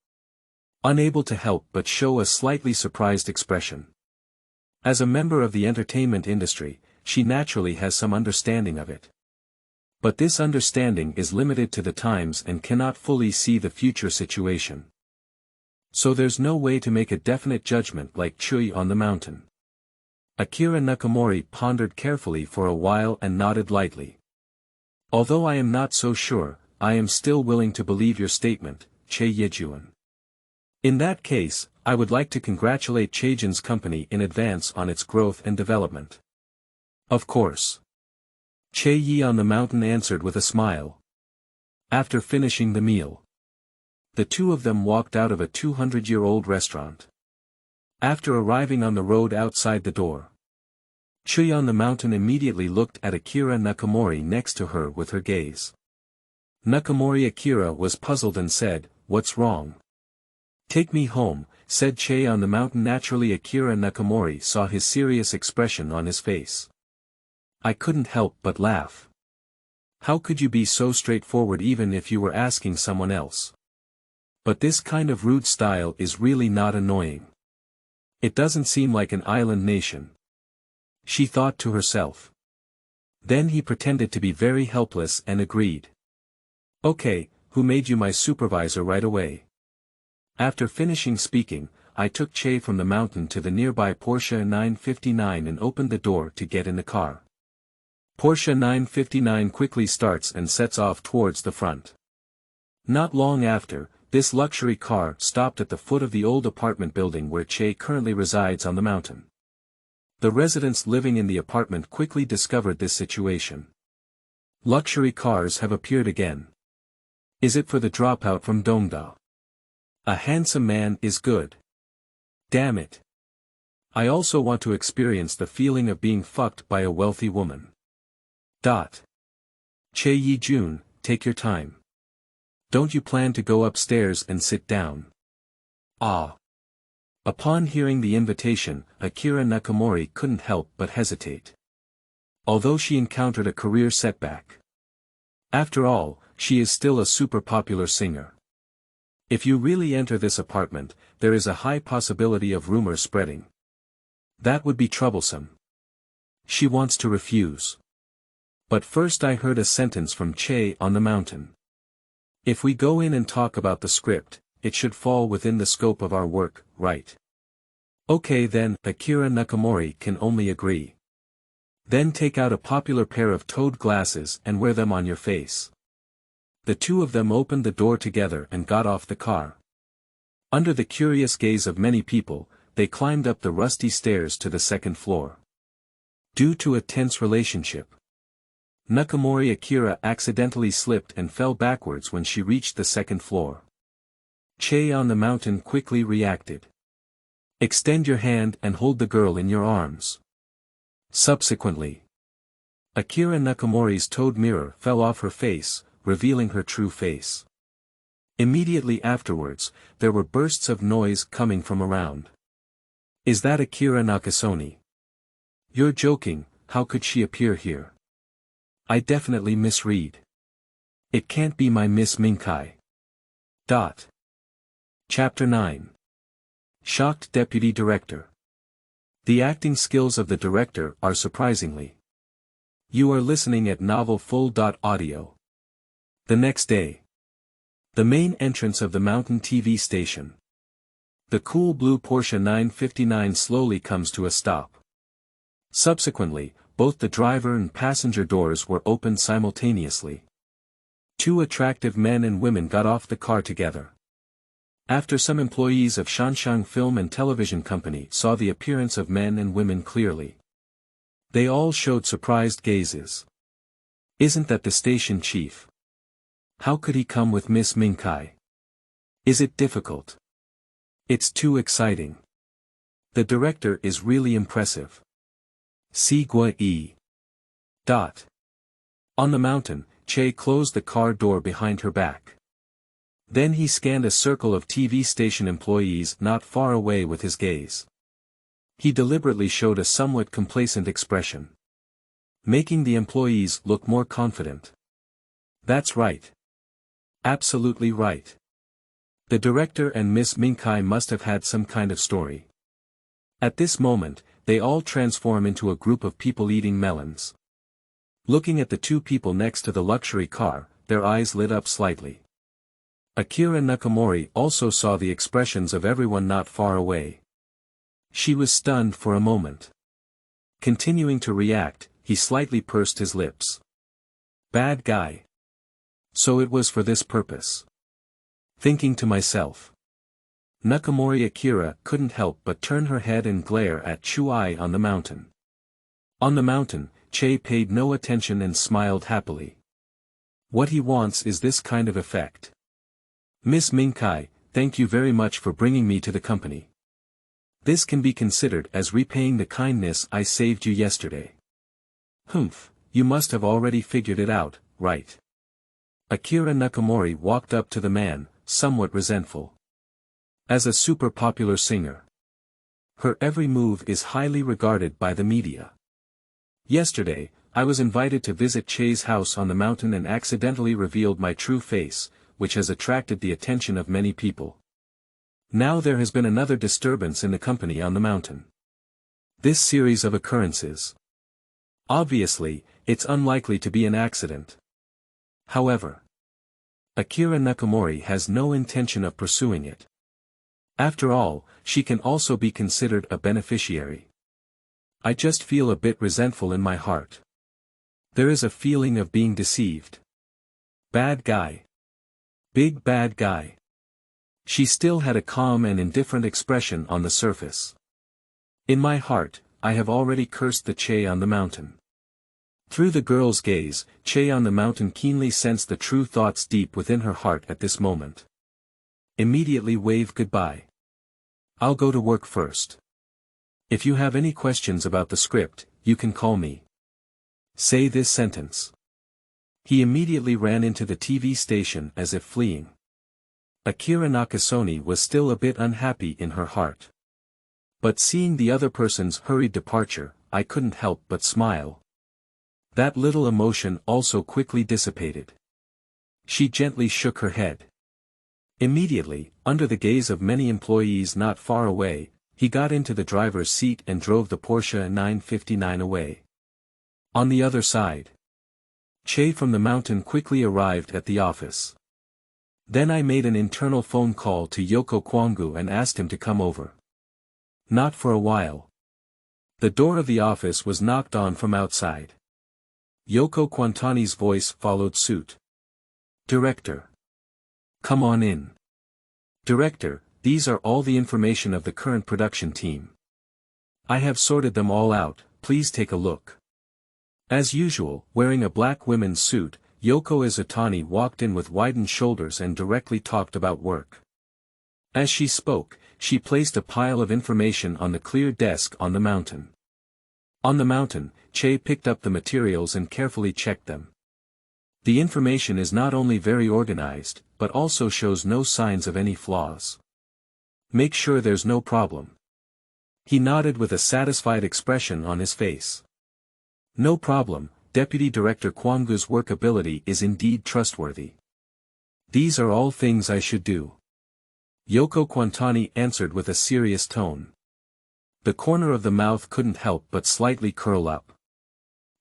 unable to help but show a slightly surprised expression. As a member of the entertainment industry, she naturally has some understanding of it. But this understanding is limited to the times and cannot fully see the future situation. So there's no way to make a definite judgment like Chui on the mountain. Akira Nakasone pondered carefully for a while and nodded lightly. Although I am not so sure, I am still willing to believe your statement, Che Yejuan. In that case, I would like to congratulate Cheijin's company in advance on its growth and development. Of course. Che Yi on the mountain answered with a smile. After finishing the meal, the two of them walked out of a 200-year-old restaurant. After arriving on the road outside the door, Chui on the mountain immediately looked at Akira Nakasone next to her with her gaze. Nakasone Akira was puzzled and said, "What's wrong?" "Take me home," said Che on the mountain. Naturally Akira Nakasone saw his serious expression on his face. "I couldn't help but laugh. How could you be so straightforward even if you were asking someone else? But this kind of rude style is really not annoying. It doesn't seem like an island nation," she thought to herself. Then he pretended to be very helpless and agreed. "Okay, who made you my supervisor right away?" After finishing speaking, I took Che from the mountain to the nearby Porsche 959 and opened the door to get in the car. Porsche 959 quickly starts and sets off towards the front. Not long after, this luxury car stopped at the foot of the old apartment building where Che currently resides on the mountain. The residents living in the apartment quickly discovered this situation. Luxury cars have appeared again. Is it for the dropout from Dongda? A handsome man is good. Damn it. I also want to experience the feeling of being fucked by a wealthy woman. Che Yi-jun, take your time. Don't you plan to go upstairs and sit down? Ah. Upon hearing the invitation, Akira Nakasone couldn't help but hesitate. Although she encountered a career setback. After all, she is still a super popular singer. If you really enter this apartment, there is a high possibility of rumors spreading. That would be troublesome. She wants to refuse. But first I heard a sentence from Che on the mountain. If we go in and talk about the script, it should fall within the scope of our work, right? Okay then, Akira Nakasone can only agree. Then take out a popular pair of toed glasses and wear them on your face. The two of them opened the door together and got off the car. Under the curious gaze of many people, they climbed up the rusty stairs to the second floor. Due to a tense relationship, Nakasone Akira accidentally slipped and fell backwards when she reached the second floor. Che on the mountain quickly reacted. Extend your hand and hold the girl in your arms. Subsequently, Akira Nakamore's toed mirror fell off her face, revealing her true face. Immediately afterwards, there were bursts of noise coming from around. Is that Akira Nakasone? You're joking, how could she appear here? I definitely misread. It can't be my Miss Mingcai. Chapter 9. Shocked Deputy Director. The acting skills of the director are surprisingly. You are listening at Novel Full. Audio. The next day. The main entrance of the mountain TV station. The cool blue Porsche 959 slowly comes to a stop. Subsequently, both the driver and passenger doors were opened simultaneously. Two attractive men and women got off the car together. After some employees of Shanshan Film and Television Company saw the appearance of men and women clearly, they all showed surprised gazes. Isn't that the station chief? How could he come with Miss Mingcai? Is it difficult? It's too exciting. The director is really impressive. Sigua-e. On the mountain, Che closed the car door behind her back. Then he scanned a circle of TV station employees not far away with his gaze. He deliberately showed a somewhat complacent expression, making the employees look more confident. That's right. Absolutely right. The director and Miss Mingcai must have had some kind of story. At this moment, they all transform into a group of people eating melons. Looking at the two people next to the luxury car, their eyes lit up slightly. Akira Nakasone also saw the expressions of everyone not far away. She was stunned for a moment. Continuing to react, he slightly pursed his lips. Bad guy. So it was for this purpose. Thinking to myself. Nakasone Akira couldn't help but turn her head and glare at Chui on the mountain. On the mountain, Che paid no attention and smiled happily. What he wants is this kind of effect. Miss Ming Cai, thank you very much for bringing me to the company. This can be considered as repaying the kindness I saved you yesterday. Humph, you must have already figured it out, right? Akira Nakasone walked up to the man, somewhat resentful. As a super popular singer, her every move is highly regarded by the media. Yesterday, I was invited to visit Che's house on the mountain and accidentally revealed my true face, which has attracted the attention of many people. Now there has been another disturbance in the company on the mountain. This series of occurrences. Obviously, it's unlikely to be an accident. However, Akira Nakasone has no intention of pursuing it. After all, she can also be considered a beneficiary. I just feel a bit resentful in my heart. There is a feeling of being deceived. Bad guy. Big bad guy. She still had a calm and indifferent expression on the surface. In my heart, I have already cursed the Che on the mountain. Through the girl's gaze, Che on the mountain keenly sensed the true thoughts deep within her heart at this moment. Immediately wave goodbye. I'll go to work first. If you have any questions about the script, you can call me. Say this sentence. He immediately ran into the TV station as if fleeing. Akira Nakasone was still a bit unhappy in her heart. But seeing the other person's hurried departure, I couldn't help but smile. That little emotion also quickly dissipated. She gently shook her head. Immediately, under the gaze of many employees not far away, he got into the driver's seat and drove the Porsche 959 away. On the other side, Che from the mountain quickly arrived at the office. Then I made an internal phone call to Yoko Kwangu and asked him to come over. Not for a while. The door of the office was knocked on from outside. Yoko Quantani's voice followed suit. Director. Come on in. Director, these are all the information of the current production team. I have sorted them all out, please take a look. As usual, wearing a black women's suit, Yoko Izutani walked in with widened shoulders and directly talked about work. As she spoke, she placed a pile of information on the clear desk on the mountain. On the mountain, Che picked up the materials and carefully checked them. The information is not only very organized, but also shows no signs of any flaws. Make sure there's no problem. He nodded with a satisfied expression on his face. No problem, Deputy Director Kwangu's work ability is indeed trustworthy. These are all things I should do. Yoko Quantani answered with a serious tone. The corner of the mouth couldn't help but slightly curl up.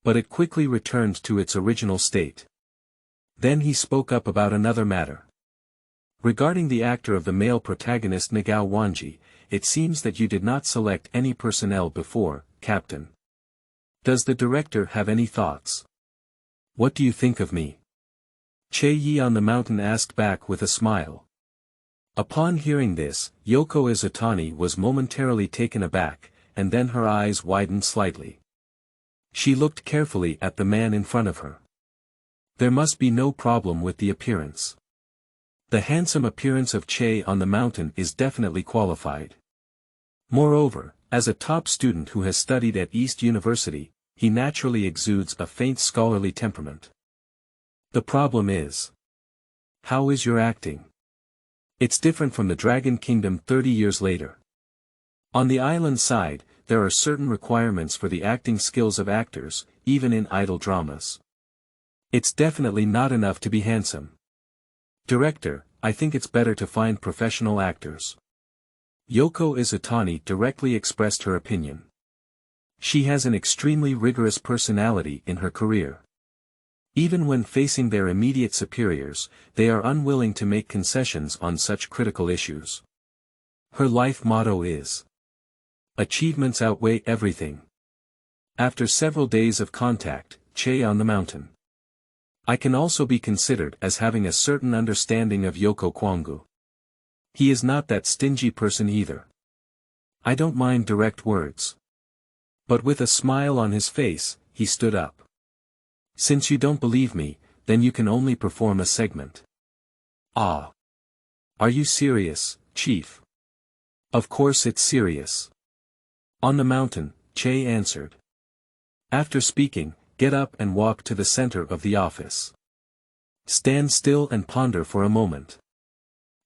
But it quickly returned to its original state. Then he spoke up about another matter. Regarding the actor of the male protagonist Nagao Wanji, it seems that you did not select any personnel before, Captain. Does the director have any thoughts? What do you think of me? Che Yi on the mountain asked back with a smile. Upon hearing this, Yoko Izutani was momentarily taken aback, and then her eyes widened slightly. She looked carefully at the man in front of her. There must be no problem with the appearance. The handsome appearance of Che on the mountain is definitely qualified. Moreover, as a top student who has studied at East University, he naturally exudes a faint scholarly temperament. The problem is, how is your acting? It's different from the Dragon Kingdom 30 years later. On the island side, there are certain requirements for the acting skills of actors, even in idol dramas. It's definitely not enough to be handsome. Director, I think it's better to find professional actors. Yoko Izutani directly expressed her opinion. She has an extremely rigorous personality in her career. Even when facing their immediate superiors, they are unwilling to make concessions on such critical issues. Her life motto is, "Achievements outweigh everything." After several days of contact, Che on the mountain. I can also be considered as having a certain understanding of Yoko Kwangu. He is not that stingy person either. I don't mind direct words. But with a smile on his face, he stood up. Since you don't believe me, then you can only perform a segment. Ah. Are you serious, Chief? Of course it's serious. On the mountain, Che answered. After speaking, get up and walk to the center of the office. Stand still and ponder for a moment.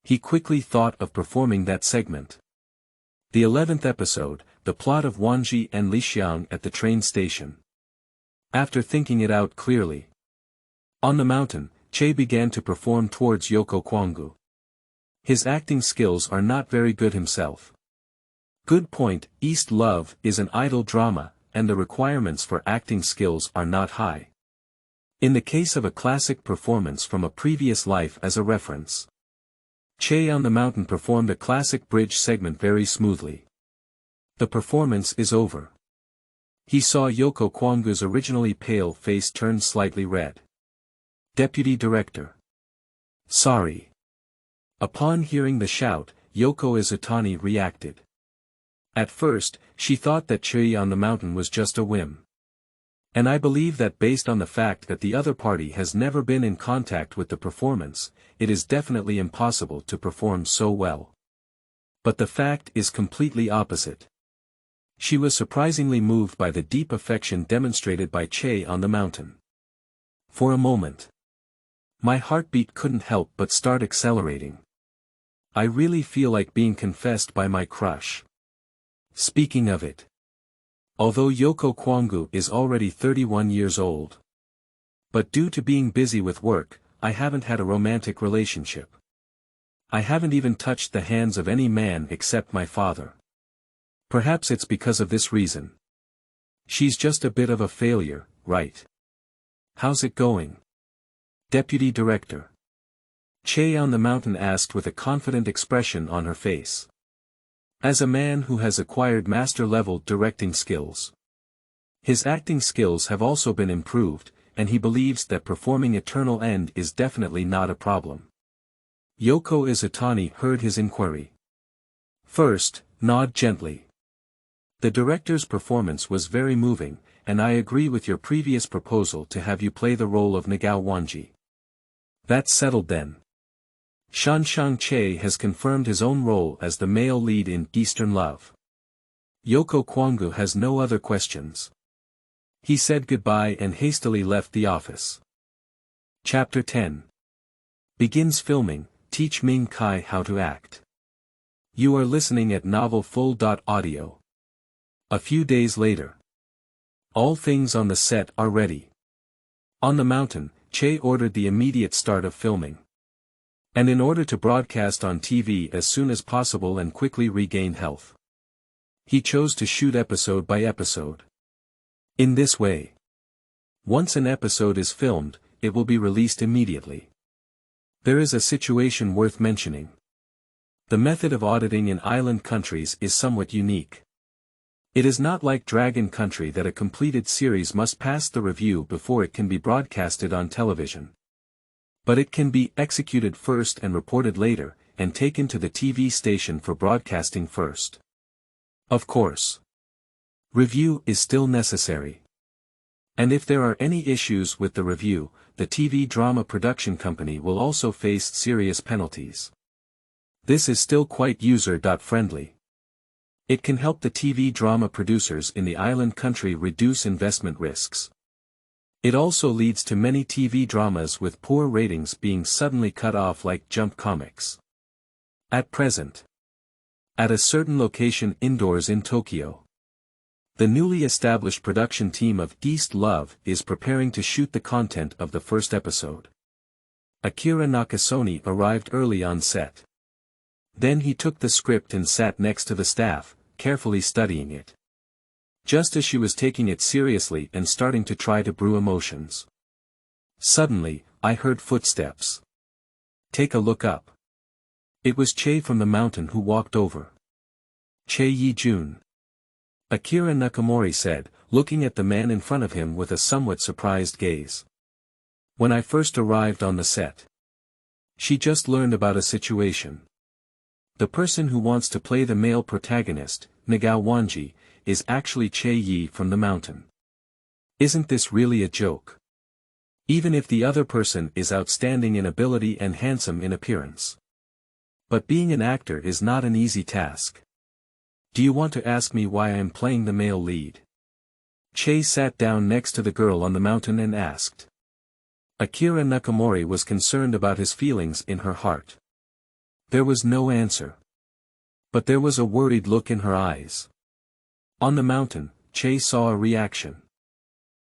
He quickly thought of performing that segment. The 11th episode, the plot of Wanji and Lixiang at the train station. After thinking it out clearly. On the mountain, Che began to perform towards Yoko Kwangu. His acting skills are not very good himself. Good point, East Love is an idol drama, and the requirements for acting skills are not high. In the case of a classic performance from a previous life as a reference. Che on the mountain performed a classic bridge segment very smoothly. The performance is over. He saw Yoko Kwangu's originally pale face turn slightly red. Deputy Director. Sorry. Upon hearing the shout, Yoko Izutani reacted. At first, she thought that Che on the mountain was just a whim. And I believe that based on the fact that the other party has never been in contact with the performance, it is definitely impossible to perform so well. But the fact is completely opposite. She was surprisingly moved by the deep affection demonstrated by Che on the mountain. For a moment, my heartbeat couldn't help but start accelerating. I really feel like being confessed by my crush. Speaking of it. Although Yoko Kwangu is already 31 years old. But due to being busy with work, I haven't had a romantic relationship. I haven't even touched the hands of any man except my father. Perhaps it's because of this reason. She's just a bit of a failure, right? How's it going? Deputy Director. Che on the mountain asked with a confident expression on her face. As a man who has acquired master-level directing skills. His acting skills have also been improved, and he believes that performing Eternal End is definitely not a problem. Yoko Izutani heard his inquiry. First, nod gently. The director's performance was very moving, and I agree with your previous proposal to have you play the role of Nagao Wanji. That's settled then. Shanshang Che has confirmed his own role as the male lead in Eastern Love. Yoko Kwangu has no other questions. He said goodbye and hastily left the office. Chapter 10. Begins filming, teach Ming Cai how to act. You are listening at novelfull.audio. A few days later. All things on the set are ready. On the mountain, Che ordered the immediate start of filming. And in order to broadcast on TV as soon as possible and quickly regain health, he chose to shoot episode by episode. In this way, once an episode is filmed, it will be released immediately. There is a situation worth mentioning. The method of auditing in island countries is somewhat unique. It is not like Dragon Country that a completed series must pass the review before it can be broadcasted on television. But it can be executed first and reported later, and taken to the TV station for broadcasting first. Of course, review is still necessary. And if there are any issues with the review, the TV drama production company will also face serious penalties. This is still quite user-friendly. It can help the TV drama producers in the island country reduce investment risks. It also leads to many TV dramas with poor ratings being suddenly cut off like Jump Comics. At present, at a certain location indoors in Tokyo, the newly established production team of East Love is preparing to shoot the content of the first episode. Akira Nakasone arrived early on set. Then he took the script and sat next to the staff, carefully studying it. Just as she was taking it seriously and starting to try to brew emotions. Suddenly, I heard footsteps. Take a look up. It was Che from the mountain who walked over. Che Yi-jun. Akira Nakasone said, looking at the man in front of him with a somewhat surprised gaze. When I first arrived on the set, she just learned about a situation. The person who wants to play the male protagonist, Nagao Wanji, is actually Che Yi from the mountain. Isn't this really a joke? Even if the other person is outstanding in ability and handsome in appearance. But being an actor is not an easy task. Do you want to ask me why I am playing the male lead? Che sat down next to the girl on the mountain and asked. Akira Nakasone was concerned about his feelings in her heart. There was no answer. But there was a worried look in her eyes. On the mountain, Che saw a reaction.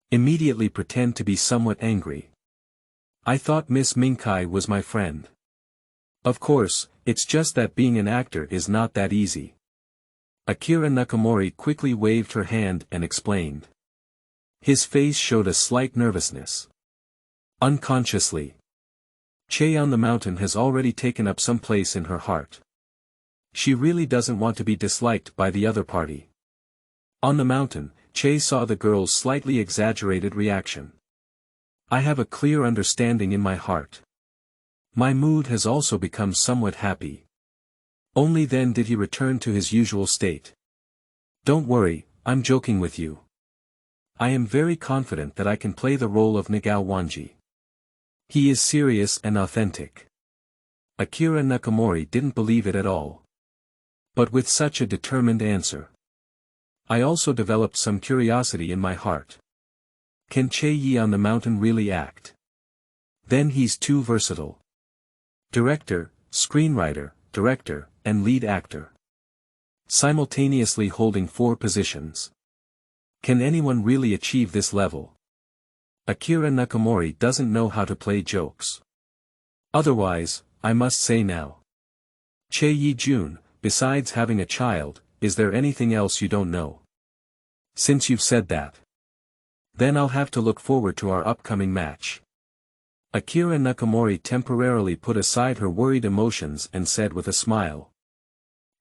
Immediately pretend to be somewhat angry. I thought Miss Ming Cai was my friend. Of course, it's just that being an actor is not that easy. Akira Nakasone quickly waved her hand and explained. His face showed a slight nervousness. Unconsciously, Che on the mountain has already taken up some place in her heart. She really doesn't want to be disliked by the other party. On the mountain, Che saw the girl's slightly exaggerated reaction. I have a clear understanding in my heart. My mood has also become somewhat happy. Only then did he return to his usual state. Don't worry, I'm joking with you. I am very confident that I can play the role of Nagao Wanji. He is serious and authentic. Akira Nakasone didn't believe it at all. But with such a determined answer, I also developed some curiosity in my heart. Can Che Yi on the mountain really act? Then he's too versatile. Director, screenwriter, director, and lead actor. Simultaneously holding 4 positions. Can anyone really achieve this level? Akira Nakasone doesn't know how to play jokes. Otherwise, I must say now. Che Yi-jun, besides having a child, is there anything else you don't know? Since you've said that, then I'll have to look forward to our upcoming match. Akira Nakasone temporarily put aside her worried emotions and said with a smile.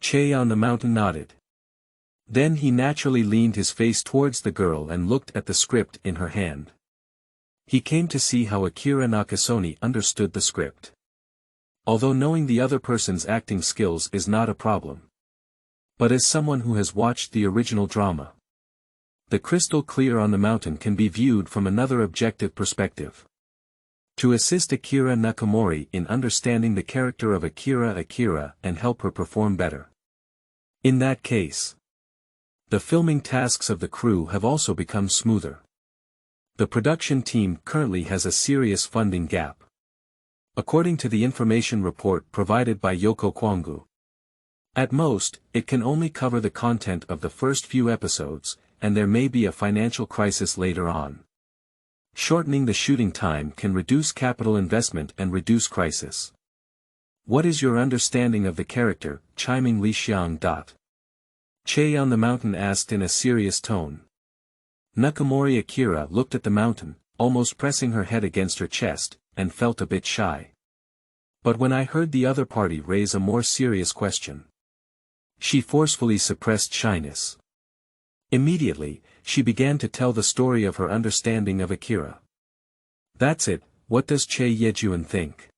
Che on the mountain nodded. Then he naturally leaned his face towards the girl and looked at the script in her hand. He came to see how Akira Nakasone understood the script. Although knowing the other person's acting skills is not a problem. But as someone who has watched the original drama, the crystal clear on the mountain can be viewed from another objective perspective. To assist Akira Nakasone in understanding the character of Akira and help her perform better. In that case, the filming tasks of the crew have also become smoother. The production team currently has a serious funding gap. According to the information report provided by Yoko Kwangu. At most, it can only cover the content of the first few episodes, and there may be a financial crisis later on. Shortening the shooting time can reduce capital investment and reduce crisis. What is your understanding of the character, Chiming Li Xiang? Che on the mountain asked in a serious tone. Nakasone Akira looked at the mountain, almost pressing her head against her chest, and felt a bit shy. But when I heard the other party raise a more serious question, she forcefully suppressed shyness. Immediately, she began to tell the story of her understanding of Akira. That's it, what does Che Yi-jun think?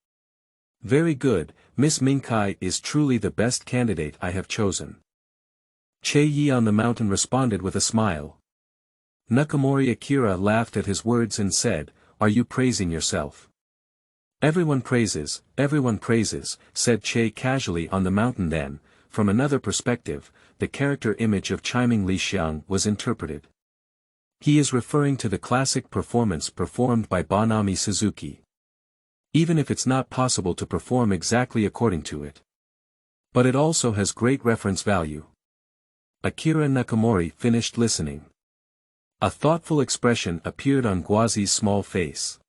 Very good, Miss Mingcai is truly the best candidate I have chosen. Che Yi on the mountain responded with a smile. Nakasone Akira laughed at his words and said, Are you praising yourself? Everyone praises, said Che casually on the mountain. Then, from another perspective, the character image of Chiming Li Xiang was interpreted. He is referring to the classic performance performed by Bonami Suzuki. Even if it's not possible to perform exactly according to it. But it also has great reference value. Akira Nakasone finished listening. A thoughtful expression appeared on Guazi's small face.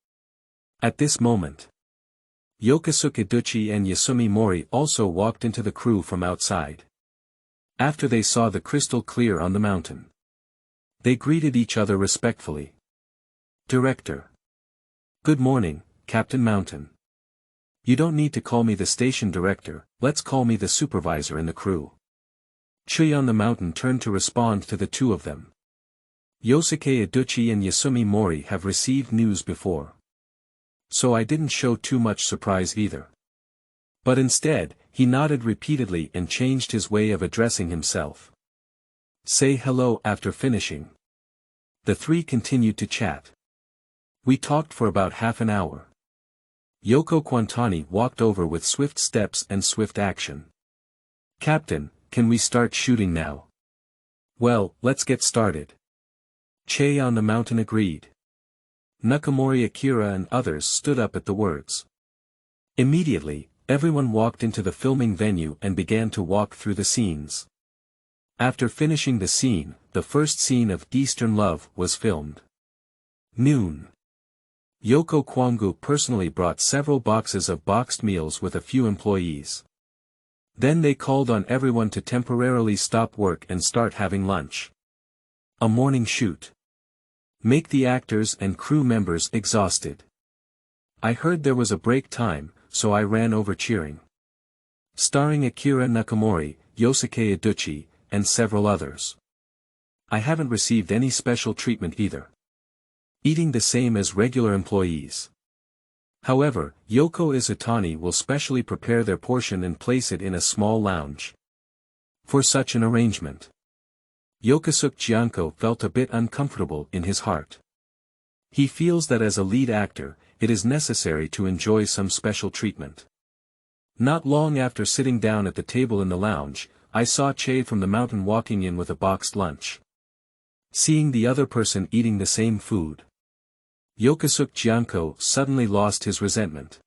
At this moment, Yokosuke Duchi and Yasumi Mori also walked into the crew from outside. After they saw the crystal clear on the mountain, they greeted each other respectfully. Director. Good morning, Captain Mountain. You don't need to call me the station director, let's call me the supervisor in the crew. Chui on the mountain turned to respond to the two of them. Yosuke Iduchi and Yasumi Mori have received news before. So I didn't show too much surprise either. But instead, he nodded repeatedly and changed his way of addressing himself. Say hello after finishing. The three continued to chat. We talked for about half an hour. Yoko Quantani walked over with swift steps and swift action. Captain, can we start shooting now? Well, let's get started. Che on the mountain agreed. Nakamori Akira and others stood up at the words. Immediately, everyone walked into the filming venue and began to walk through the scenes. After finishing the scene, the first scene of Eastern Love was filmed. Noon. Yoko Kwangu personally brought several boxes of boxed meals with a few employees. Then they called on everyone to temporarily stop work and start having lunch. A morning shoot. Make the actors and crew members exhausted. I heard there was a break time, so I ran over cheering. Starring Akira Nakamori, Yosuke Iduchi, and several others. I haven't received any special treatment either. Eating the same as regular employees. However, Yoko Izutani will specially prepare their portion and place it in a small lounge. For such an arrangement. Yokosuke Gianco felt a bit uncomfortable in his heart. He feels that as a lead actor, it is necessary to enjoy some special treatment. Not long after sitting down at the table in the lounge, I saw Che from the mountain walking in with a boxed lunch. Seeing the other person eating the same food, Yokosuke Gianco suddenly lost his resentment.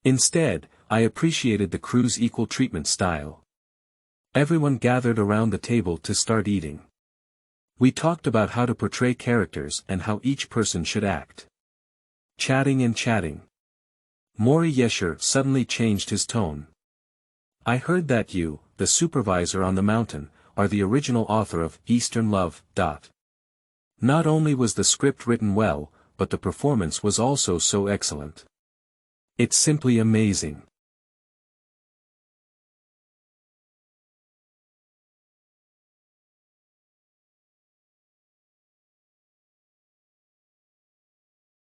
Instead, I appreciated the crew's equal treatment style. Everyone gathered around the table to start eating. We talked about how to portray characters and how each person should act. Chatting and chatting. Mori Yesher suddenly changed his tone. I heard that you, the supervisor on the mountain, are the original author of Eastern Love. Not only was the script written well, but the performance was also so excellent. It's simply amazing.